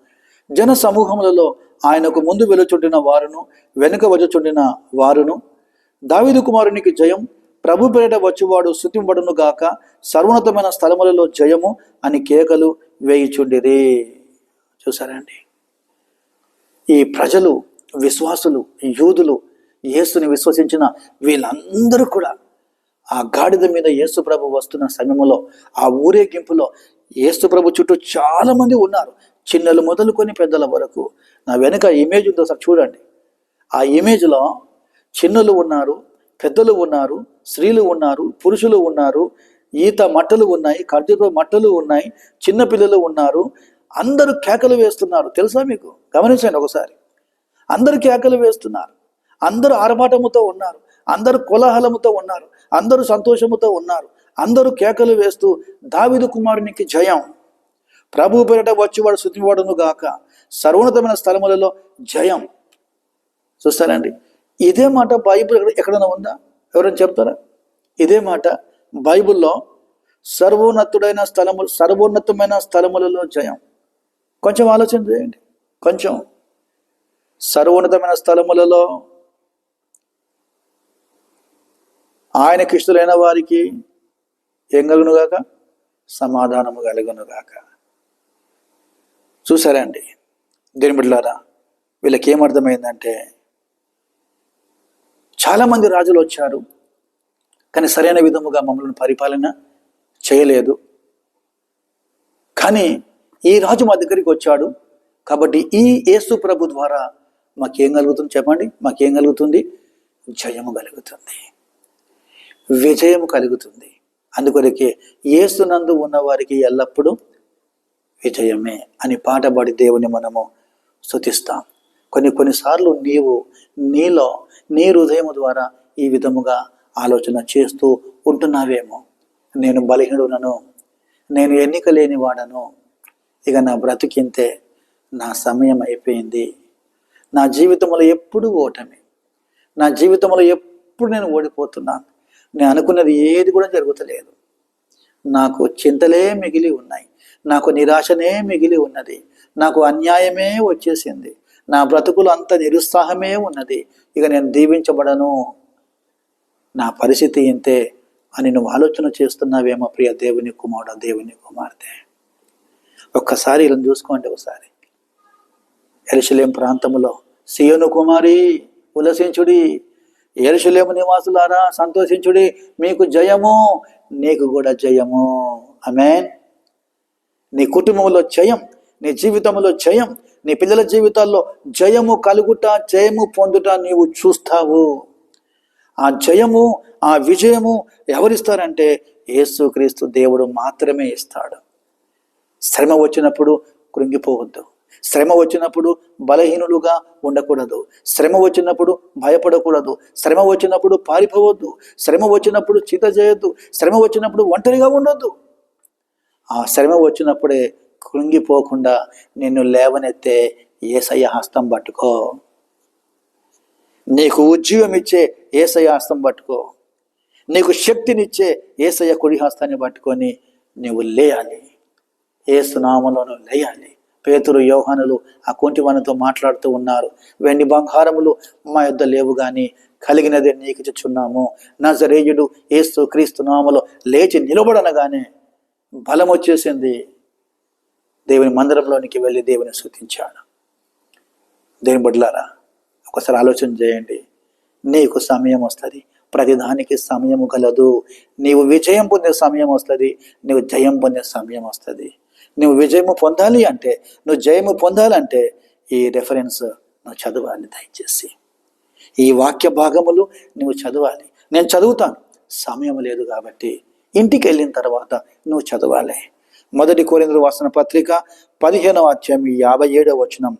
జన సమూహములలో ఆయనకు ముందు వెలుచుండిన వారును వెనుక వచ్చుచుండిన వారును, దావీదు కుమారునికి జయం, ప్రభు పేరిట వచ్చువాడు స్తుతింపబడును గాక, సర్వోన్నతమైన స్థలములలో జయము అని కేకలు వేయుచుండిరి. చూసారండి, ఈ ప్రజలు, విశ్వాసులు, యూదులు, యేసుని విశ్వసించిన వీళ్ళందరూ కూడా ఆ గాడిద మీద యేసు ప్రభు వస్తున్న సమయంలో, ఆ ఊరేగింపులో యేసు ప్రభు చుట్టూ చాలా మంది ఉన్నారు, చిన్నలు మొదలుకొని పెద్దల వరకు. నా వెనుక ఇమేజ్ ఉందో ఒకసారి చూడండి. ఆ ఇమేజ్లో చిన్నలు ఉన్నారు, పెద్దలు ఉన్నారు, స్త్రీలు ఉన్నారు, పురుషులు ఉన్నారు, ఈత మట్టలు ఉన్నాయి, ఖర్జూర మట్టలు ఉన్నాయి, చిన్నపిల్లలు ఉన్నారు. అందరూ కేకలు వేస్తున్నారు. తెలుసా మీకు? గమనించండి ఒకసారి. అందరూ కేకలు వేస్తున్నారు, అందరూ ఆర్భాటముతో ఉన్నారు, అందరూ కోలాహలముతో ఉన్నారు, అందరూ సంతోషముతో ఉన్నారు. అందరూ కేకలు వేస్తూ దావీదు కుమారునికి జయం, ప్రభు పేరిట వచ్చేవాడు స్తుతింపబడును గాక, సర్వోన్నతమైన స్థలములలో జయం. చూస్తారండి, ఇదే మాట బైబిల్ ఎక్కడైనా ఉందా? ఎవరైనా చెప్తారా? ఇదే మాట బైబిల్లో సర్వోన్నతమైన స్థలములలో జయం. కొంచెం ఆలోచన చేయండి. కొంచెం సర్వోన్నతమైన స్థలములలో ఆయనకి ఇష్టలైన వారికి ఏం కలుగునుగాక? సమాధానము కలుగునుగాక. చూసారండి దేని బిడ్డలారా, వీళ్ళకి ఏమర్థమైందంటే, చాలామంది రాజులు వచ్చారు కానీ సరైన విధముగా మమ్మల్ని పరిపాలన చేయలేదు. కానీ ఈ రాజు మా దగ్గరికి వచ్చాడు కాబట్టి ఈ యేసు ప్రభు ద్వారా మాకేం కలుగుతుంది చెప్పండి? మాకేం కలుగుతుంది? జయము కలుగుతుంది, విజయము కలుగుతుంది. అందుకొరకే యేసునందు ఉన్న వారికి ఎల్లప్పుడూ విజయమే అని పాట పాడి దేవుని మనము స్తుతిస్తాం. కొన్నిసార్లు నీవు నీ హృదయం ద్వారా ఈ విధముగా ఆలోచన చేస్తూ ఉంటున్నావేమో. నేను బలహీనుడను, నేను ఎన్నిక లేని వాడను, ఇక నా బ్రతికింతే, నా సమయం అయిపోయింది, నా జీవితంలో ఎప్పుడు ఓటమి, నా జీవితంలో ఎప్పుడు నేను ఓడిపోతున్నాను, నేను అనుకున్నది ఏది కూడా జరుగుతలేదు, నాకు చింతలే మిగిలి ఉన్నాయి, నాకు నిరాశనే మిగిలి ఉన్నది, నాకు అన్యాయమే వచ్చేసింది, నా బ్రతుకులు అంత నిరుత్సాహమే ఉన్నది, ఇక నేను దీవించబడను, నా పరిస్థితి ఇంతే అని నువ్వు ఆలోచన చేస్తున్నావేమో ప్రియ దేవుని కుమారుడు, దేవుని కుమార్తె. ఒక్కసారి ఇలా చూసుకోండి. ఒకసారి యెరూషలేము ప్రాంతంలో సీయోను కుమారి ఉల్లసించుడి, యెరూషలేము నివాసులారా సంతోషించుడి, మీకు జయము, నీకు కూడా జయము. ఆమేన్. నీ కుటుంబంలో జయం, నీ జీవితంలో జయం, నీ పిల్లల జీవితాల్లో జయము కలుగుట, జయము పొందుట నీవు చూస్తావు. ఆ జయము, ఆ విజయము ఎవరిస్తారంటే యేసుక్రీస్తు దేవుడు మాత్రమే ఇస్తాడు. శ్రమ వచ్చినప్పుడు కృంగిపోవద్దు, శ్రమ వచ్చినప్పుడు బలహీనులుగా ఉండకూడదు, శ్రమ వచ్చినప్పుడు భయపడకూడదు, శ్రమ వచ్చినప్పుడు పారిపోవద్దు, శ్రమ వచ్చినప్పుడు చింత చేయొద్దు, శ్రమ వచ్చినప్పుడు ఒంటరిగా ఉండొద్దు. ఆ శ్రమ వచ్చినప్పుడే కృంగిపోకుండా నిన్ను లేవనెత్తే యేసయ్య హస్తం పట్టుకో, నీకు ఉజ్జీవం ఇచ్చే యేసయ్య హస్తం పట్టుకో, నీకు శక్తినిచ్చే యేసయ్య కుడి హస్తాన్ని పట్టుకొని నీవు లేయాలి, యేసు నామములో లేయాలి. పేతురు, యోహానులు ఆ కుంటివానితో మాట్లాడుతూ ఉన్నారు. వెండి బంగారములు మా యొద్ద లేవు గాని కలిగినదే నీకు ఇచ్చుచున్నాము. నజరేయుడు యేసు క్రీస్తు నామములో లేచి నిలబడనగానే బలం వచ్చేసింది. దేవుని మందిరంలోనికి వెళ్ళి దేవుని స్తుతించాడు. దేవుని బిడ్డలారా, ఒకసారి ఆలోచన చేయండి. నీకు సమయం వస్తుంది, ప్రతిదానికి సమయము కలదు. నీవు విజయం పొందే సమయం వస్తుంది, నీవు జయం పొందే సమయం వస్తుంది. నువ్వు విజయము పొందాలి అంటే, నువ్వు జయము పొందాలంటే ఈ రెఫరెన్స్ నువ్వు చదవాలి. దయచేసి ఈ వాక్య భాగములు నువ్వు చదవాలి. నేను చదువుతాను, సమయం లేదు కాబట్టి ఇంటికి వెళ్ళిన తర్వాత నువ్వు చదవాలి. మొదటి కొరింథీయులకు రాసిన పత్రిక 15వ అధ్యాయం 57వ వచనం,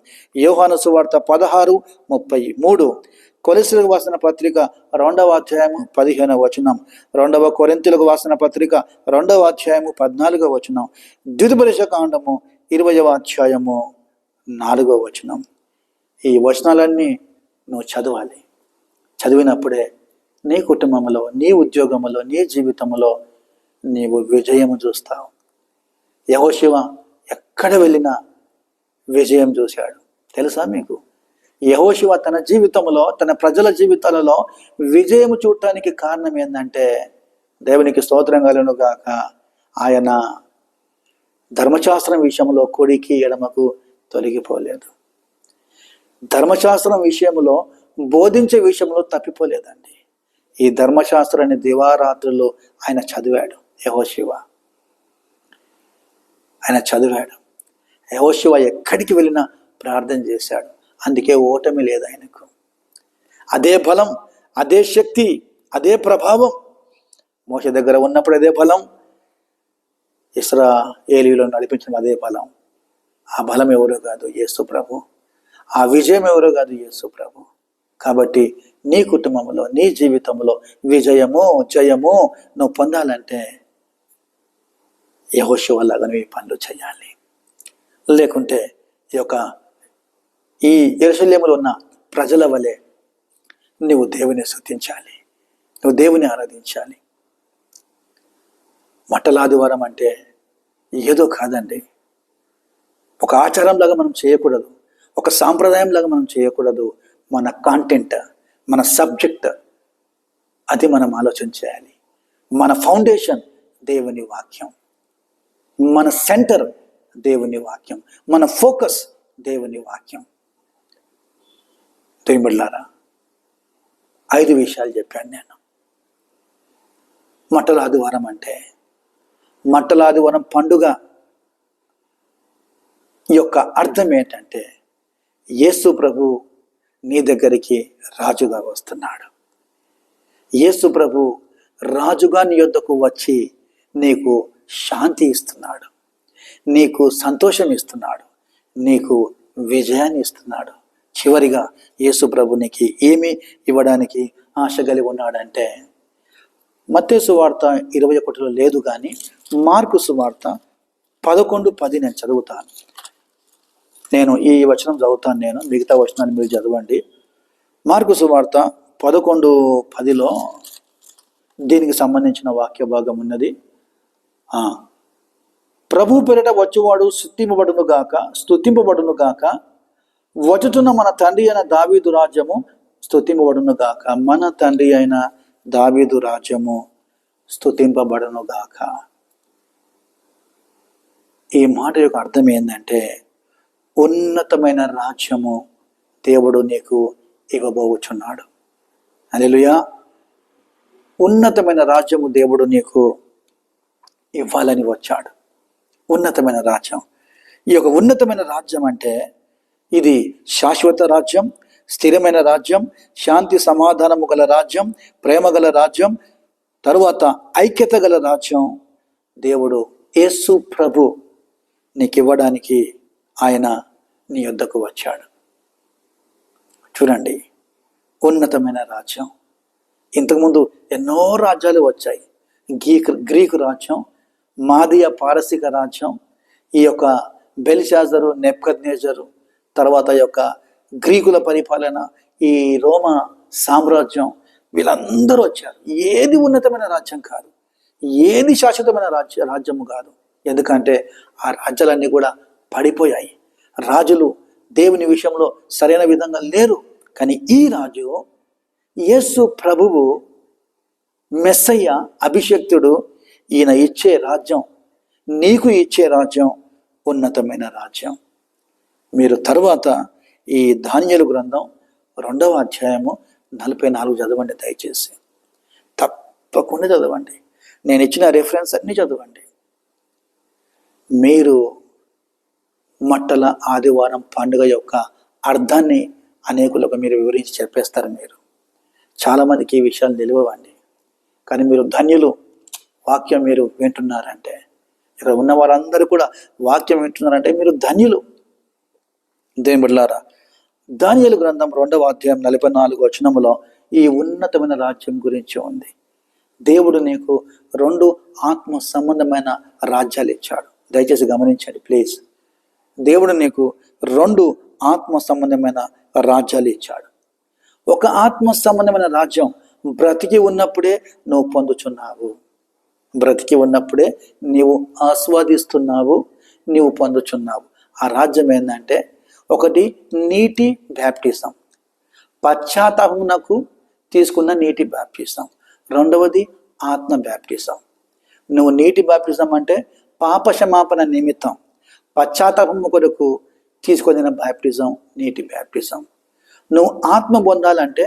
యోహాను సువార్త 16:33, కొలస్సీయులకు రాసిన పత్రిక 2వ అధ్యాయం 15వ వచనం, 2వ కొరింథీయులకు రాసిన పత్రిక 2వ అధ్యాయం 14వ వచనం, ద్వితీయోపదేశ కాండము 20వ అధ్యాయము 4వ వచనం. ఈ వచనాలన్నీ నువ్వు చదవాలి. చదివినప్పుడే నీ కుటుంబంలో, నీ ఉద్యోగంలో, నీ జీవితంలో నీవు విజయము చూస్తావు. యెహోషువ ఎక్కడ వెళ్ళినా విజయం చూశాడు. తెలుసా మీకు? యెహోషువ తన జీవితంలో, తన ప్రజల జీవితాలలో విజయం చూడటానికి కారణం ఏంటంటే, దేవునికి స్తోత్రం కలుగును గాక, ఆయన ధర్మశాస్త్రం విషయంలో కుడికి ఎడమకు తొలగిపోలేదు. ధర్మశాస్త్రం విషయంలో, బోధించే విషయంలో తప్పిపోలేదండి. ఈ ధర్మశాస్త్రాన్ని దివారాత్రులు ఆయన చదివాడు. యెహోషువ ఆయన చదివాడు. యెహోషువ ఎక్కడికి వెళ్ళినా ప్రార్థన చేశాడు. అందుకే ఓటమి లేదు ఆయనకు. అదే బలం, అదే శక్తి, అదే ప్రభావం మోషే దగ్గర ఉన్నప్పుడు అదే బలం, ఇశ్రాయేలీయులను నడిపించిన అదే బలం. ఆ బలం ఎవరో కాదు, యేసు ప్రభు. ఆ విజయం ఎవరో కాదు, యేసు ప్రభు. కాబట్టి నీ కుటుంబంలో, నీ జీవితంలో విజయము, జయము నువ్వు పొందాలంటే యెహోషువ లాగా నువ్వు ఈ పనులు చేయాలి. లేకుంటే ఈ యెరూషలేములో ఉన్న ప్రజల వలె నువ్వు దేవుని స్తుతించాలి, నువ్వు దేవుని ఆరాధించాలి. మట్టల ఆదివారం అంటే ఏదో కాదండి. ఒక ఆచారంలాగా మనం చేయకూడదు, ఒక సాంప్రదాయంలాగా మనం చేయకూడదు. మన కాంటెంట్, మన సబ్జెక్ట్, అది మనం ఆలోచన చేయాలి. మన ఫౌండేషన్ దేవుని వాక్యం, మన సెంటర్ దేవుని వాక్యం, మన ఫోకస్ దేవుని వాక్యం. దేవుళ్ళారా, 5 విషయాలు చెప్పాను నేను. మట్టల ఆదివారం అంటే, మట్టల ఆదివారం పండుగ యొక్క అర్థం ఏంటంటే, యేసు ప్రభు నీ దగ్గరికి రాజుగా వస్తున్నాడు. యేసు ప్రభు రాజుగా నీ యొద్దకు వచ్చి నీకు శాంతి ఇస్తున్నాడు, నీకు సంతోషం ఇస్తున్నాడు, నీకు విజయాన్ని ఇస్తున్నాడు. చివరిగా యేసు ప్రభు నీకు ఏమి ఇవ్వడానికి ఆశ కలిగి ఉన్నాడంటే, మత్తయి సువార్త 21లో లేదు కానీ మార్కు సువార్త 11:10 నేను చదువుతాను. నేను ఈ వచనం చదువుతాను, నేను మిగతా వచనాన్ని మీరు చదవండి. మార్కు సువార్త 11:10లో దీనికి సంబంధించిన వాక్య భాగం ఉన్నది. ప్రభు పేరిట వచ్చువాడు స్తుతింపబడును గాక, వచ్చుతున్న మన తండ్రి అయిన దావీదు రాజ్యము స్తుతింపబడును గాక. మన తండ్రి అయిన దావీదు రాజ్యము స్తుతింపబడును గాక. ఈ మాట యొక్క అర్థం ఏంటంటే, ఉన్నతమైన రాజ్యము దేవుడు నీకు ఇవ్వబోచున్నాడు. హల్లెలూయా. ఉన్నతమైన రాజ్యము దేవుడు నీకు ఇవ్వాలని వచ్చాడు. ఉన్నతమైన రాజ్యం. ఈ యొక్క ఉన్నతమైన రాజ్యం అంటే ఇది శాశ్వత రాజ్యం, స్థిరమైన రాజ్యం, శాంతి సమాధానము గల రాజ్యం, ప్రేమ గల రాజ్యం, తరువాత ఐక్యత గల రాజ్యం దేవుడు యేసు ప్రభు నీకు ఇవ్వడానికి ఆయన నీ యొద్దకు వచ్చాడు. చూడండి, ఉన్నతమైన రాజ్యం. ఇంతకుముందు ఎన్నో రాజ్యాలు వచ్చాయి. గ్రీకు రాజ్యం, మాదియ పారసిక రాజ్యం, ఈ యొక్క బెల్షాజరు, నెబ్కద్నెజరు, తర్వాత యొక్క గ్రీకుల పరిపాలన, ఈ రోమా సామ్రాజ్యం, వీళ్ళందరూ వచ్చారు. ఏది ఉన్నతమైన రాజ్యం కాదు, ఏది శాశ్వతమైన రాజ్యము కాదు. ఎందుకంటే ఆ రాజ్యాలన్నీ కూడా పడిపోయాయి. రాజులు దేవుని విషయంలో సరైన విధంగా లేరు. కానీ ఈ రాజు యేసు ప్రభువు, మెస్సయ్య, అభిషక్తుడు, ఈయన ఇచ్చే రాజ్యం, నీకు ఇచ్చే రాజ్యం ఉన్నతమైన రాజ్యం. మీరు తరువాత ఈ దానియేలు గ్రంథం 2వ అధ్యాయము 44 చదవండి దయచేసి. తప్పకుండా చదవండి. నేను ఇచ్చిన రెఫరెన్స్ అన్నీ చదవండి. మీరు మట్టల ఆదివారం పండుగ యొక్క అర్థాన్ని అనేకులకు మీరు వివరించి చెప్పేస్తారు. మీరు చాలామందికి ఈ విషయాలు తెలియవండి. కానీ మీరు ధన్యులు. వాక్యం మీరు వింటున్నారంటే ఇక్కడ ఉన్న వారందరూ కూడా వాక్యం వింటున్నారంటే మీరు ధన్యులు. దేవుని బిడ్డలారా, దానియేలు గ్రంథం 2వ అధ్యాయం 44వ వచనములో ఈ ఉన్నతమైన రాజ్యం గురించి ఉంది. దేవుడు నీకు 2 ఆత్మ సంబంధమైన రాజ్యాలు ఇచ్చాడు. దయచేసి గమనించండి ప్లీజ్. దేవుడు నీకు 2 ఆత్మ సంబంధమైన రాజ్యాలు ఇచ్చాడు. ఒక ఆత్మ సంబంధమైన రాజ్యం బ్రతికి ఉన్నప్పుడే నువ్వు పొందుచున్నావు. బ్రతికి ఉన్నప్పుడే నీవు ఆస్వాదిస్తున్నావు, నీవు పొందుచున్నావు. ఆ రాజ్యం ఏంటంటే, ఒకటి నీటి బ్యాప్టిజం, పశ్చాత్తాపమునకు తీసుకున్న నీటి బ్యాప్టిజం. రెండవది ఆత్మ బ్యాప్టిజం. నువ్వు నీటి బ్యాప్టిజం అంటే పాప క్షమాపణ నిమిత్తం పశ్చాత్తాపము కొరకు తీసుకొనిన బ్యాప్టిజం నీటి బ్యాప్టిజం. నువ్వు ఆత్మ పొందాలంటే,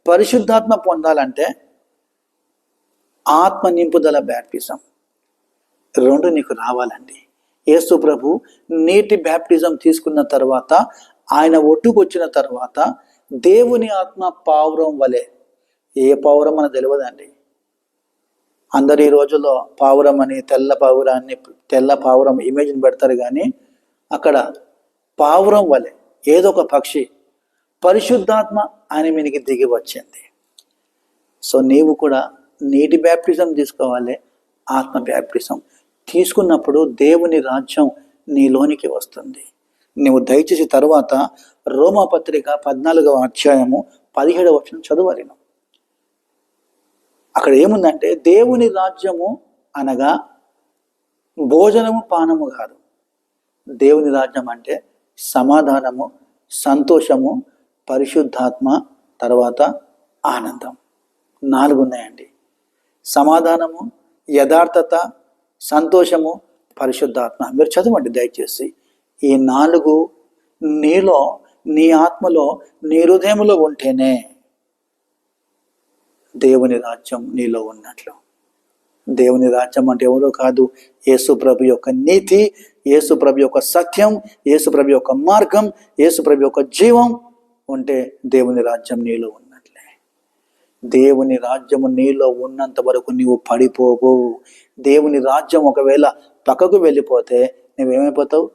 పరిశుద్ధాత్మ పొందాలంటే ఆత్మ నింపుదల బ్యాప్టిజం. 2 నీకు రావాలండి. యేసు ప్రభు నీటి బ్యాప్టిజం తీసుకున్న తర్వాత, ఆయన ఒడ్డుకు వచ్చిన తర్వాత దేవుని ఆత్మ పావురం వలె, ఏ పావురం మనకు తెలియదండి. అందరు ఈ రోజుల్లో పావురం అని తెల్ల పావురం ఇమేజ్ని పెడతారు, కానీ అక్కడ పావురం వలె ఏదో ఒక పక్షి పరిశుద్ధాత్మ ఆయన మీనికి దిగి వచ్చింది. సో నీవు కూడా నీటి బ్యాప్టిజం తీసుకోవాలి, ఆత్మ బ్యాప్టిజం తీసుకున్నప్పుడు దేవుని రాజ్యం నీలోనికి వస్తుంది. నువ్వు దయచేసి తర్వాత రోమాపత్రిక 14వ అధ్యాయము 17వ వచనం చదవాలి. అక్కడ ఏముందంటే, దేవుని రాజ్యము అనగా భోజనము పానము కాదు. దేవుని రాజ్యం అంటే సమాధానము, సంతోషము, పరిశుద్ధాత్మ, తర్వాత ఆనందం. 4 ఉన్నాయండి. సమాధానము, యథార్థత, సంతోషము, పరిశుద్ధాత్మ. మీరు చదవండి దయచేసి. ఈ 4 నీలో, నీ ఆత్మలో, నీ హృదయంలో ఉంటేనే దేవుని రాజ్యం నీలో ఉన్నట్లు. దేవుని రాజ్యం అంటే ఎవరో కాదు, యేసు ప్రభు యొక్క నీతి, యేసు ప్రభు యొక్క సత్యం, యేసు ప్రభు యొక్క మార్గం, యేసు ప్రభు యొక్క జీవం ఉంటే దేవుని రాజ్యం నీలో ఉన్నట్లే. దేవుని రాజ్యము నీలో ఉన్నంత వరకు నీవు పడిపోవు. దేవుని రాజ్యం ఒకవేళ పక్కకు వెళ్ళిపోతే నువ్వేమైపోతావు?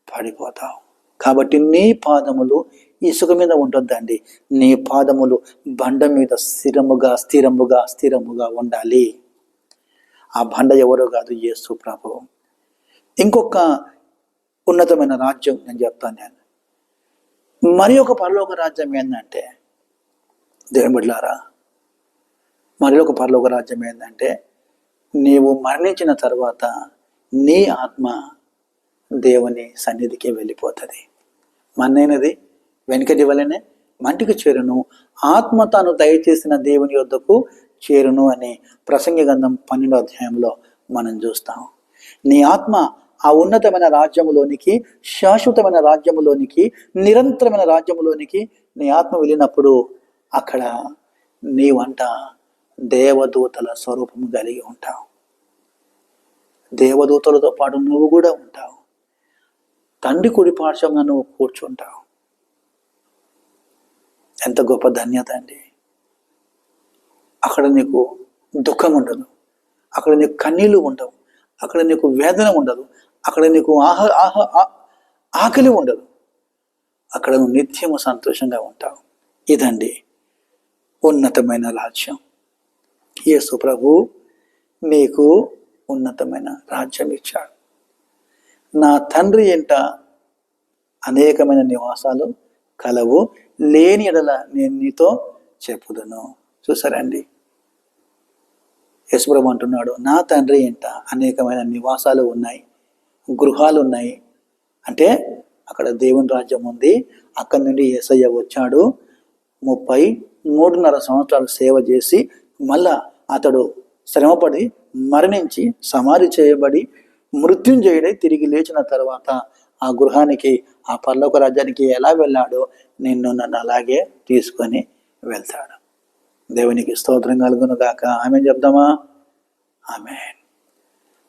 పడిపోతావు. కాబట్టి నీ పాదములు ఇసుక మీద ఉంటుందండి. నీ పాదములు బండ మీద స్థిరముగా స్థిరముగా స్థిరముగా ఉండాలి. ఆ బండ ఎవరో కాదు, యేసు ప్రభు. ఇంకొక ఉన్నతమైన రాజ్యం నేను చెప్తాను. మరి ఒక పరలోక రాజ్యం ఏంటంటే, దేవుని బిడ్డలారా, మరి ఒక పరలోక రాజ్యం ఏంటంటే, నీవు మరణించిన తర్వాత నీ ఆత్మ దేవుని సన్నిధికి వెళ్ళిపోతుంది. మన్నైనది వెనుకటి వలనే మంటికి చేరును, ఆత్మ తాను దయచేసిన దేవుని యొద్దకు చేరును అని ప్రసంగి గ్రంథం 12వ అధ్యాయంలో మనం చూస్తాం. నీ ఆత్మ ఆ ఉన్నతమైన రాజ్యములోనికి, శాశ్వతమైన రాజ్యములోనికి, నిరంతరమైన రాజ్యములోనికి నీ ఆత్మ వెళ్ళినప్పుడు అక్కడ నీవంట దేవదూతల స్వరూపము కలిగి ఉంటావు. దేవదూతలతో పాటు నువ్వు కూడా ఉంటావు. తండ్రి కుడి పార్శ్వంగా నువ్వు కూర్చుంటావు. ఎంత గొప్ప ధన్యత అండి. అక్కడ నీకు దుఃఖం ఉండదు, అక్కడ నీకు కన్నీళ్ళు ఉండవు, అక్కడ నీకు వేదన ఉండదు, అక్కడ నీకు ఆకలి ఉండదు. అక్కడ నువ్వు నిత్యము సంతోషంగా ఉంటావు. ఇదండి ఉన్నతమైన రాజ్యం. యేసు ప్రభు నీకు ఉన్నతమైన రాజ్యం ఇచ్చాడు. నా తండ్రి ఇంట అనేకమైన నివాసాలు కలవు, లేని ఎడల నేను నీతో చెప్పుదును. చూసారండి, యేసుప్రభు అంటున్నాడు, నా తండ్రి ఇంట అనేకమైన నివాసాలు ఉన్నాయి, గృహాలు ఉన్నాయి. అంటే అక్కడ దేవుని రాజ్యం ఉంది. అక్కడి నుండి యేసయ్య వచ్చాడు, 33.5 సంవత్సరాలు సేవ చేసి మళ్ళా అతడు శ్రమపడి మరణించి సమాధి చేయబడి మృత్యుంజయుడై తిరిగి లేచిన తర్వాత ఆ గృహానికి, ఆ పరలోక రాజ్యానికి ఎలా వెళ్ళాడో నన్ను అలాగే తీసుకొని వెళ్తాడు. దేవునికి స్తోత్రం కలుగును గాక. ఆమేన్ చెప్దామా? ఆమేన్.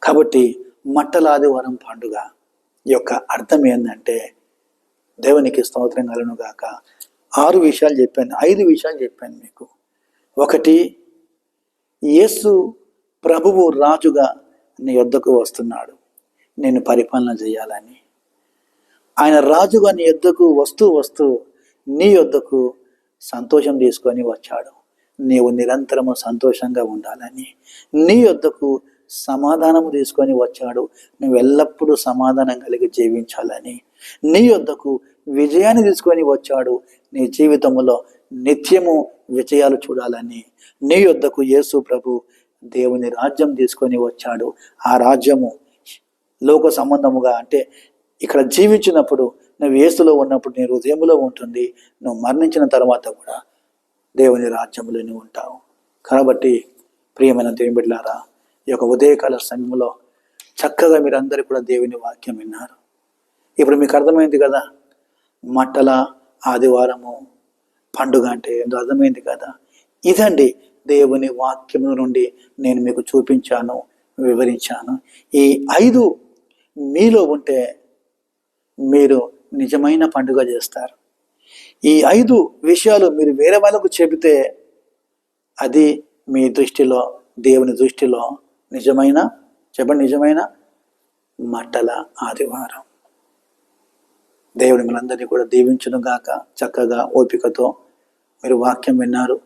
కాబట్టి మట్టల ఆదివారం పండుగ యొక్క అర్థం ఏంటంటే, దేవునికి స్తోత్రం కలుగును గాక. 6 విషయాలు చెప్పాను, 5 విషయాలు చెప్పాను మీకు. ఒకటి, యేసు ప్రభువు రాజుగా నీ యొద్దకు వస్తున్నాడు. నేను పరిపాలన చేయాలని. ఆయన రాజుగా నీ యొద్దకు వస్తూ నీ యొద్దకు సంతోషం తీసుకొని వచ్చాడు. నీవు నిరంతరము సంతోషంగా ఉండాలని. నీ యొద్దకు సమాధానము తీసుకొని వచ్చాడు. నువ్వు ఎల్లప్పుడూ సమాధానం కలిగి జీవించాలని. నీ యొద్దకు విజయాన్ని తీసుకొని వచ్చాడు. నీ జీవితంలో నిత్యము విజయాలు చూడాలని. నీ యొద్దకు యేసు ప్రభు దేవుని రాజ్యం తీసుకొని వచ్చాడు. ఆ రాజ్యము లోక సంబంధముగా, అంటే ఇక్కడ జీవించినప్పుడు నువ్వు యేసులో ఉన్నప్పుడు నీ హృదయంలో ఉంటుంది. నువ్వు మరణించిన తర్వాత కూడా దేవుని రాజ్యంలోనే ఉంటావు. కాబట్టి ప్రియమైన దేవుని బిడ్డలారా, ఈ యొక్క ఉదయకాల సమయంలో చక్కగా మీరందరూ కూడా దేవుని వాక్యం విన్నారు. ఇప్పుడు మీకు అర్థమైంది కదా, మట్టల ఆదివారము పండుగ అంటే ఏందో అర్థమైంది కదా. ఇదండి దేవుని వాక్యం నుండి నేను మీకు చూపించాను, వివరించాను. ఈ 5 మీలో ఉంటే మీరు నిజమైన పండుగ చేస్తారు. ఈ 5 విషయాలు మీరు వేరే వాళ్ళకు చెబితే అది మీ దృష్టిలో, దేవుని దృష్టిలో నిజమైన మట్టల ఆదివారం. దేవుని మనందరినీ కూడా దీవించును గాక. చక్కగా ఓపికతో మీరు వాక్యం విన్నారు.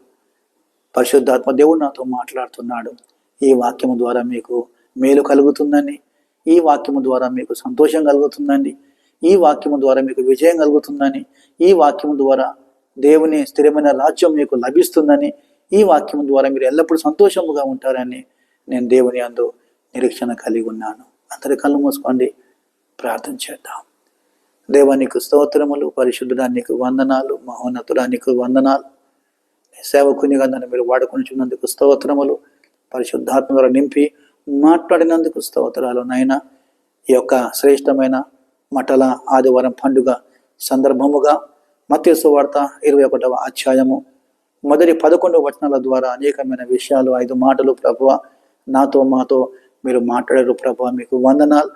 పరిశుద్ధాత్మ దేవుడు నాతో మాట్లాడుతున్నాడు. ఈ వాక్యము ద్వారా మీకు మేలు కలుగుతుందని, ఈ వాక్యము ద్వారా మీకు సంతోషం కలుగుతుందని, ఈ వాక్యము ద్వారా మీకు విజయం కలుగుతుందని, ఈ వాక్యము ద్వారా దేవుని స్థిరమైన రాజ్యం మీకు లభిస్తుందని, ఈ వాక్యము ద్వారా మీరు ఎల్లప్పుడూ సంతోషముగా ఉంటారని నేను దేవుని యందు నిరీక్షణ కలిగి ఉన్నాను. అందరి కళ్ళు మూసుకోండి, ప్రార్థన చేద్దాం. దేవా నీకు స్తోత్రములు, పరిశుద్ధుడా నీకు వందనాలు, మహోన్నతుడా నీకు వందనాలు. సేవకునిగా నన్ను మీరు వాడుకొనిచున్నందుకు స్తోత్రములు. పరిశుద్ధాత్మ ద్వారా నింపి మాట్లాడినందుకు స్తోత్రాలు. నాయనా, ఈ యొక్క శ్రేష్టమైన మట్టల ఆదివారం పండుగ సందర్భముగా మత్తయి సువార్త 21వ అధ్యాయము మొదటి 11 వచనాల ద్వారా అనేకమైన విషయాలు, 5 మాటలు ప్రభువా మాతో మీరు మాట్లాడారు ప్రభువా. మీకు వందనాలు.